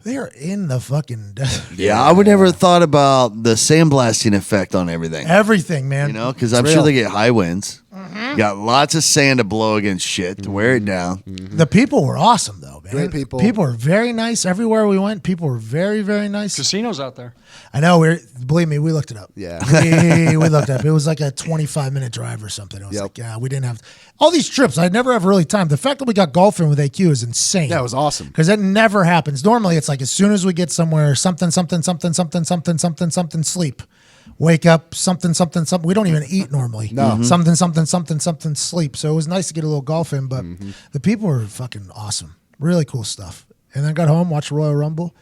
they are in the fucking desert.
Yeah, I would never have thought about the sandblasting effect on everything.
Everything, man.
You know, because I'm sure they get high winds. Got lots of sand to blow against shit to wear it down.
The people were awesome, though, man.
Great people.
People were very nice. Everywhere we went, people were very, very nice.
Casinos out there.
I know. Believe me, we looked it up.
Yeah.
we looked it up. It was like a 25-minute drive or something. I was
Yep.
like, yeah, we didn't have all these trips. I'd never have really time. The fact that we got golfing with AQ is insane.
That was awesome.
Because that never happens. Normally, it's like as soon as we get somewhere, something, sleep. Wake up, something. We don't even eat normally.
No.
Something, sleep. So it was nice to get a little golf in, but the people were fucking awesome. Really cool stuff. And then got home, watched Royal Rumble,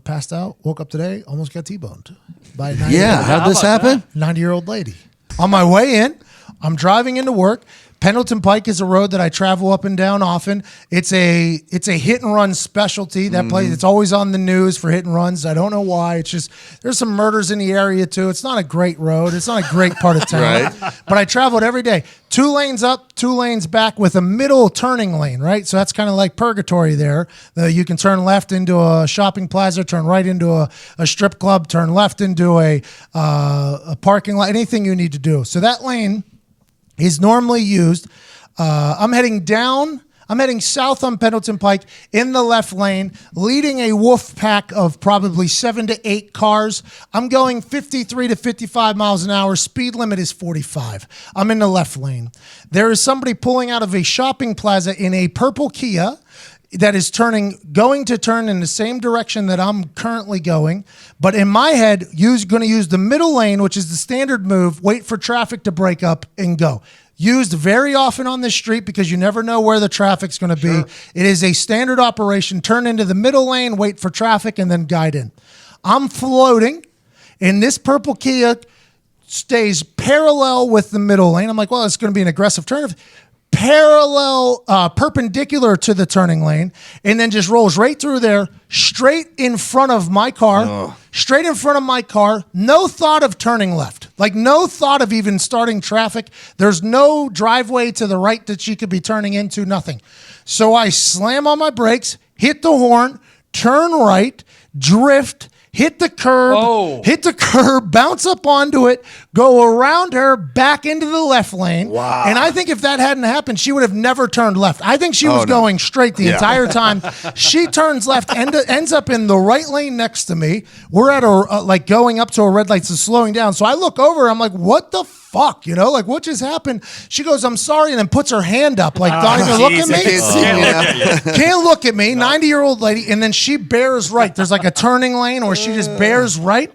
passed out, woke up today, almost got T-boned by a 90
Yeah, how'd this happen?
90-year-old lady. On my way in, I'm driving into work. Pendleton Pike is a road that I travel up and down often. It's a hit and run specialty. That place, it's always on the news for hit and runs. I don't know why. It's just there's some murders in the area too. It's not a great road. It's not a great part of town.
Right.
But I travel it every day. 2 lanes up, 2 lanes back with a middle turning lane, right? So that's kind of like purgatory there. You can turn left into a shopping plaza, turn right into a strip club, turn left into a parking lot, anything you need to do. So that lane is normally used. I'm heading south on Pendleton Pike in the left lane, leading a Wolff pack of probably 7 to 8 cars. I'm going 53 to 55 miles an hour. Speed limit is 45. I'm in the left lane. There is somebody pulling out of a shopping plaza in a purple Kia that is going to turn in the same direction that I'm currently going. But in my head, going to use the middle lane, which is the standard move, wait for traffic to break up and go. Used very often on this street because you never know where the traffic's going to be. It is a standard operation. Turn into the middle lane, wait for traffic, and then guide in. I'm floating in this purple Kia, stays parallel with the middle lane. I'm like, well, it's going to be an aggressive turn. Perpendicular to the turning lane, and then just rolls right through there, straight in front of my car, no thought of turning left, like no thought of even starting traffic. There's no driveway to the right that she could be turning into, nothing. So I slam on my brakes, hit the horn, turn right, drift, hit the curb, bounce up onto it, go around her, back into the left lane.
Wow.
And I think if that hadn't happened, she would have never turned left. I think she was going straight the entire time. She turns left, ends up in the right lane next to me. We're at like going up to a red light, so slowing down. So I look over, I'm like, what the fuck? You know, like what just happened? She goes, I'm sorry, and then puts her hand up, like, don't even look at me. Can't look at me, 90-year-old lady, and then she bears right. There's like a turning lane where she just bears right.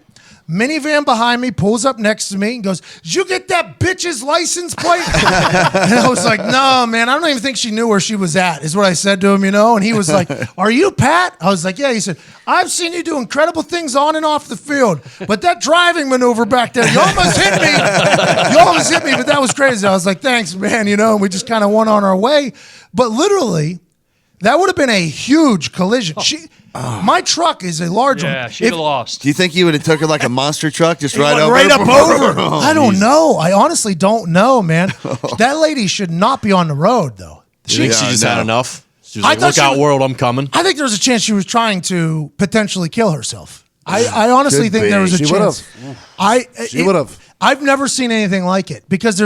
Minivan behind me pulls up next to me and goes, did you get that bitch's license plate? And I was like, no, man, I don't even think she knew where she was at, is what I said to him, you know? And he was like, are you Pat? I was like, yeah. He said, I've seen you do incredible things on and off the field, but that driving maneuver back there, you almost hit me. But that was crazy. I was like, thanks, man, you know? And we just kind of went on our way. But literally, that would have been a huge collision. My truck is a large one.
Yeah, she'd have lost.
Do you think you would have took her like a monster truck, just right over?
Right up over.
Oh,
I don't know. I honestly don't know, man. That lady should not be on the road, though.
She just had enough. She was
I
like,
thought
look
she
out,
was-
world, I'm coming.
I think there was a chance she was trying to potentially kill herself. I honestly
Could
think
be.
there was a
She
chance.
She would've.
I've never seen anything like it because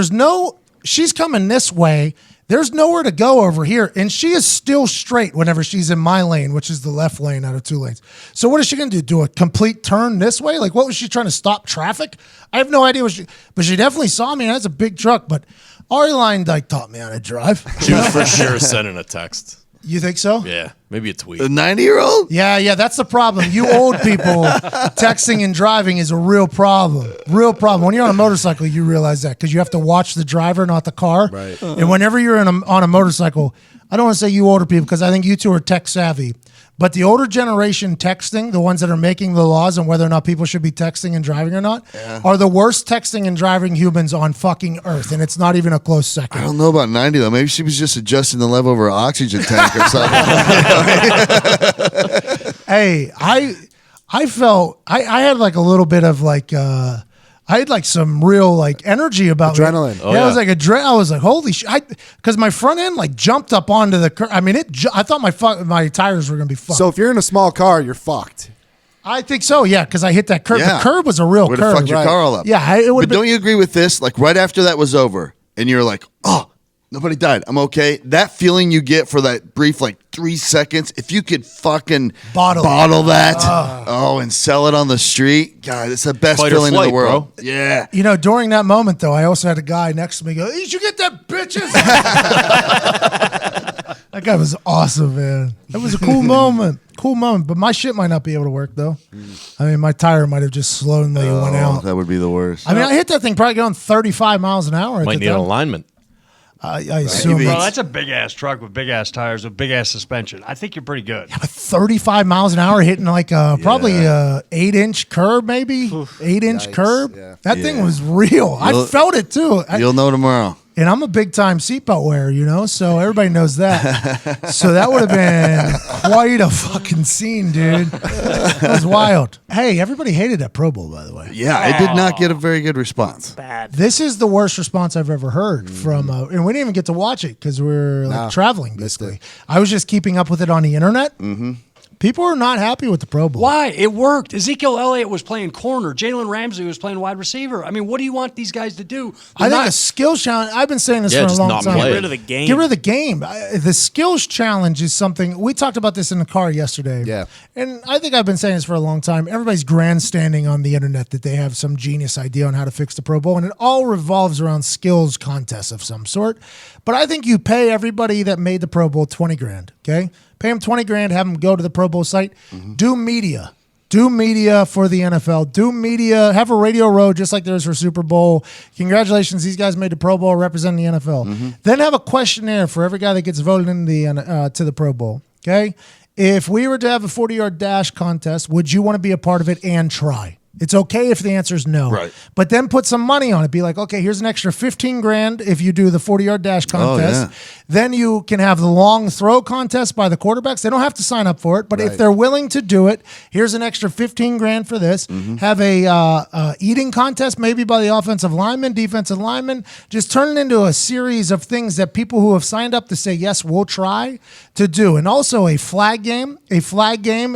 she's coming this way. There's nowhere to go over here. And she is still straight whenever she's in my lane, which is the left lane out of two lanes. So what is she going to do? Do a complete turn this way? Like, what was she trying to stop traffic? I have no idea but she definitely saw me. And that's a big truck. But Ari Line taught me how to drive.
She was for sure sending a text.
You think so?
Yeah, maybe a tweet.
The 90-year-old?
Yeah, that's the problem. You old people texting and driving is a real problem. Real problem. When you're on a motorcycle, you realize that because you have to watch the driver, not the car.
Right.
And whenever you're on a motorcycle, I don't want to say you older people because I think you two are tech savvy. But the older generation texting, the ones that are making the laws on whether or not people should be texting and driving or not, are the worst texting and driving humans on fucking earth. And it's not even a close second.
I don't know about 90, though. Maybe she was just adjusting the level of her oxygen tank or something.
Hey, I felt I had like a little bit of like I had like some real like energy about
Adrenaline.
Me.
Oh,
I was like I was like holy shit, because my front end like jumped up onto the curb. I mean I thought my tires were gonna be fucked.
So if you're in a small car, you're fucked.
I think so, yeah, because I hit that curb.
Yeah.
The curb was a real
Would
curb.
have fucked your car all up.
Yeah, it would.
But don't you agree with this? Like right after that was over, and you're like, oh, nobody died. I'm okay. That feeling you get for that brief, like 3 seconds, if you could fucking
Bottle
that, and sell it on the street, God, it's the best
Fight or
feeling in
flight,
the world.
bro.
Yeah.
You know, during that moment though, I also had a guy next to me go, "Did you get that, bitches?" That guy was awesome, man. That was a cool moment. Cool moment. But my shit might not be able to work though. I mean, my tire might have just slowly went out.
That would be the worst.
I mean, I hit that thing probably going 35 miles an hour.
Might need an alignment.
I assume
Maybe.
Bro,
that's
that's a big ass truck with big ass tires with big ass suspension. I think you're pretty good.
35 miles an hour hitting like probably a 8-inch curb, maybe 8-inch curb.
Yeah.
That thing was real. I felt it too.
You'll know tomorrow.
And I'm a big time seatbelt wearer, you know, so everybody knows that. So that would have been quite a fucking scene, dude. That was wild. Hey, everybody hated that Pro Bowl, by the way.
Yeah, I did not get a very good response.
Bad.
This is the worst response I've ever heard from, and we didn't even get to watch it because we're like traveling, basically. I was just keeping up with it on the internet. Mm-hmm. People are not happy with the Pro Bowl.
Why? It worked. Ezekiel Elliott was playing corner. Jalen Ramsey was playing wide receiver. I mean, what do you want these guys to do?
I think a skills challenge. I've been saying this for a
just
long
not
time.
play.
Get rid of the game.
Get rid of the game. The skills challenge is something we talked about this in the car yesterday.
Yeah.
And I think I've been saying this for a long time. Everybody's grandstanding on the internet that they have some genius idea on how to fix the Pro Bowl, and it all revolves around skills contests of some sort. But I think you pay everybody that made the Pro Bowl $20,000. Okay, pay them $20,000, have them go to the Pro Bowl site, do media. Do media for the NFL. Do media. Have a radio row just like there is for Super Bowl. Congratulations, these guys made the Pro Bowl representing the NFL. Then have a questionnaire for every guy that gets voted in to the Pro Bowl. Okay? If we were to have a 40-yard dash contest, would you want to be a part of it and try? It's okay if the answer is no.
Right.
But then put some money on it. Be like, okay, here's an extra 15 grand if you do the 40-yard dash contest.
yeah.
Then you can have the long throw contest by the quarterbacks. They don't have to sign up for it, but if they're willing to do it, here's an extra 15 grand for this. Have a eating contest maybe by the offensive lineman, defensive lineman. Just turn it into a series of things that people who have signed up to say, yes, we'll try to do. And also a flag game,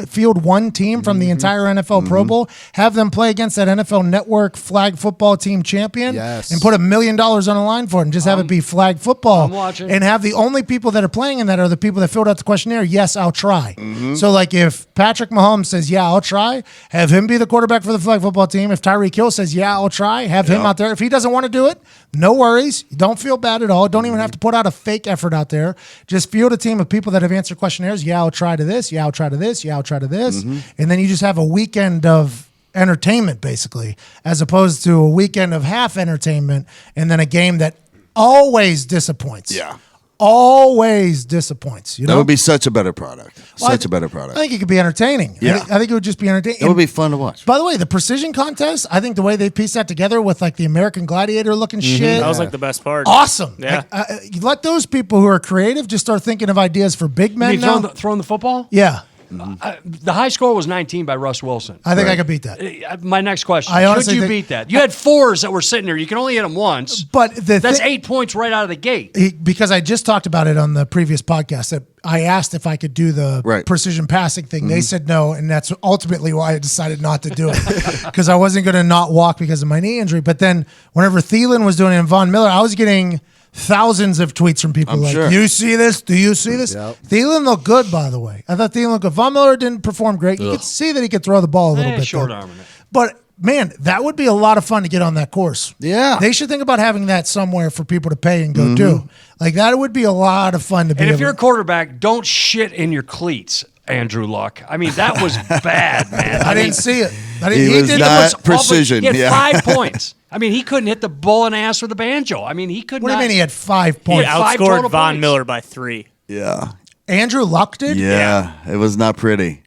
field one team from the entire NFL Pro Bowl. Have them play against that NFL Network flag football team champion and put $1 million on the line for it and just have it be flag football.
I'm watching.
And have the only people that are playing in that are the people that filled out the questionnaire. Yes, I'll try. So like if Patrick Mahomes says, yeah, I'll try, have him be the quarterback for the flag football team. If Tyreek Hill says, yeah, I'll try, have him out there. If he doesn't want to do it, no worries. Don't feel bad at all. Don't even have to put out a fake effort out there. Just field a team of people that have answered questionnaires. Yeah, I'll try to this. Yeah, I'll try to this. Yeah, I'll try to this. And then you just have a weekend of entertainment, basically, as opposed to a weekend of half entertainment and then a game that always disappoints.
Yeah.
Always disappoints. You know?
That would be such a better product.
Well,
Such a better product.
I think it could be entertaining.
Yeah.
I think it would just be entertaining.
It would be fun to watch.
By the way, the precision contest, I think the way they pieced that together with like the American Gladiator looking shit.
That was like the best part.
Awesome.
Yeah.
Like, you let those people who are creative just start thinking of ideas for big men
You
now.
throwing the football?
Yeah.
The high score was 19 by Russ Wilson.
I think I could beat that.
My next question:
I
could
honestly
you
think-
beat that? You had fours that were sitting there. You can only hit them once.
But
That's 8 points right out of the gate.
Because I just talked about it on the previous podcast that I asked if I could do the
Right.
precision passing thing. They said no, and that's ultimately why I decided not to do it because I wasn't going to not walk because of my knee injury. But then whenever Thielen was doing it and Von Miller, I was getting thousands of tweets from people like,
sure.
you see this? Do you see this?
Yep.
Thielen looked good, by the way. I thought Thielen looked good. Von Miller didn't perform great. You could see that he could throw the ball a little bit.
Short
though.
arming it.
But man, that would be a lot of fun to get on that course.
Yeah.
They should think about having that somewhere for people to pay and go do. Like that would be a lot of fun to be
And if
able
you're a quarterback, don't shit in your cleats, Andrew Luck. I mean, that was bad, man.
I didn't see it.
He was
did
not
the
precision.
He had
Yeah.
5 points. I mean, he couldn't hit the bull and ass with the banjo. I mean, he could
What do
not.
you mean he had 5
He
points?
Five
outscored
total
Von
points.
Miller by 3.
Yeah.
Andrew Luck did?
Yeah. It was not pretty.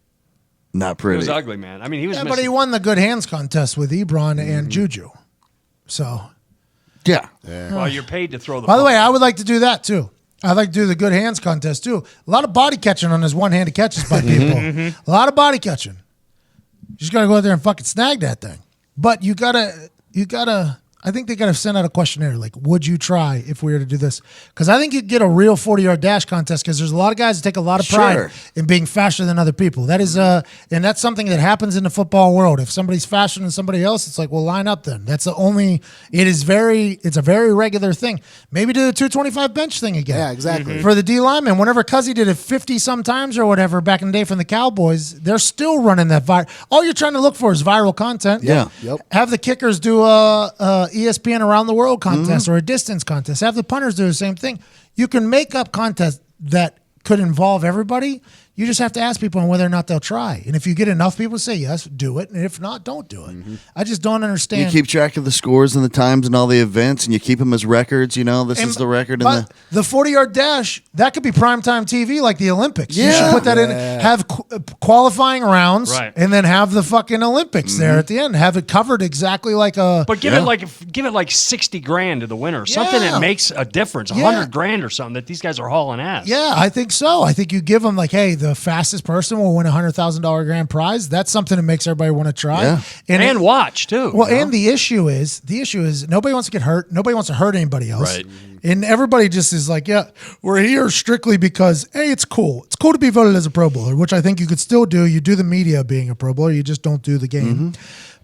Not
It
pretty.
was ugly, man. I mean, he was
Yeah,
missing.
but he won the good hands contest with Ebron and Juju. So,
Yeah.
Well, you're paid to throw the
by the way,
football.
I would like to do that too. I'd like to do the good hands contest too. A lot of body catching on his one-handed catches by people. A lot of body catching. You just got to go out there and fucking snag that thing. But you gotta. I think they got to send out a questionnaire like, would you try if we were to do this? Because I think you'd get a real 40-yard dash contest because there's a lot of guys that take a lot of pride
Sure.
in being faster than other people. That is, and that's something that happens in the football world. If somebody's faster than somebody else, it's like, well, line up then. That's the only, it's a very regular thing. Maybe do the 225 bench thing again.
Yeah, exactly.
For the D lineman, whenever Cuzzy did it 50 sometimes or whatever back in the day from the Cowboys, they're still running that viral. All you're trying to look for is viral content.
Yeah.
Yep.
Have the kickers do a ESPN Around the World contest or a distance contest. Have the punters do the same thing. You can make up contests that could involve everybody. You just have to ask people on whether or not they'll try. And if you get enough people to say yes, do it. And if not, don't do it. I just don't
You
understand.
keep track of the scores and the times and all the events, and you keep them as records. You know, this is the record. And
But the 40-yard dash, that could be primetime TV like the Olympics. You
Yeah.
should put that in. Have qualifying rounds,
Right.
and then have the fucking Olympics there at the end. Have it covered exactly like a.
But give it like 60 grand to the winner. Something
Yeah.
that makes a difference.
Yeah.
100 grand or something that these guys are hauling ass.
Yeah, I think so. I think you give them like, hey, the fastest person will win $100,000 grand prize. That's something that makes everybody want to try.
Yeah.
And watch too.
Well, and the issue is nobody wants to get hurt. Nobody wants to hurt anybody else.
Right.
And everybody just is like, yeah, we're here strictly because, hey, it's cool. It's cool to be voted as a Pro Bowler, which I think you could still do. You do the media being a Pro Bowler. You just don't do the game.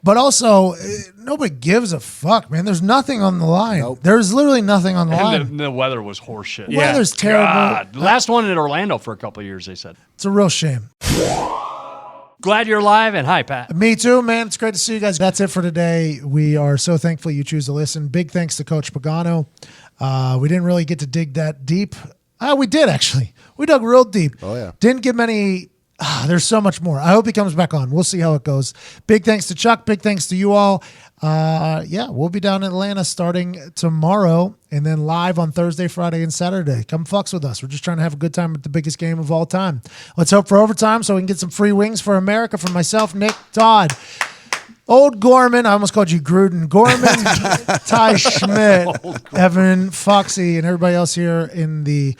But also, nobody gives a fuck, man. There's nothing on the line. There's literally nothing on the line.
And the weather was horseshit.
Weather's terrible.
God. Last one in Orlando for a couple of years, they said.
It's a real shame.
Glad you're live, and hi, Pat.
Me too, man. It's great to see you guys. That's it for today. We are so thankful you choose to listen. Big thanks to Coach Pagano. We didn't really get to dig that deep. We did, actually. We dug real deep.
Oh, yeah.
Didn't get many. There's so much more. I hope he comes back on. We'll see how it goes. Big thanks to Chuck. Big thanks to you all. We'll be down in Atlanta starting tomorrow and then live on Thursday, Friday, and Saturday. Come fucks with us. We're just trying to have a good time at the biggest game of all time. Let's hope for overtime so we can get some free wings for America from myself, Nick, Todd. Old Gorman, I almost called you Gruden. Gorman, Ty Schmidt, Evan, Foxy, and everybody else here in the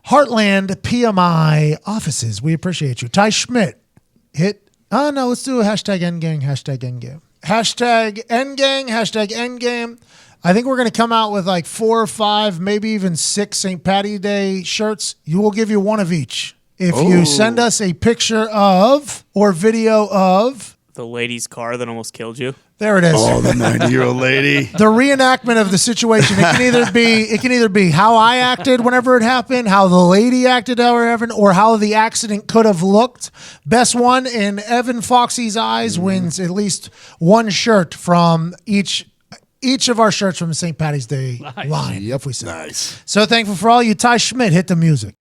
Heartland PMI offices. We appreciate you. Ty Schmidt, let's do a hashtag Endgang, hashtag Endgame. Hashtag Endgang, hashtag Endgame. I think we're going to come out with like 4 or 5, maybe even 6 St. Patty's Day shirts. Will give you one of each. If you send us a picture of or video of
The lady's car that almost killed you.
there it is.
Oh, the 90-year-old lady.
The reenactment of the situation. It can either be how I acted whenever it happened, how the lady acted or how the accident could have looked. Best one in Evan Foxy's eyes wins at least one shirt from each of our shirts from the St. Patty's Day line.
Yep.
If we say.
Nice.
So thankful for all you. Ty Schmidt, hit the music.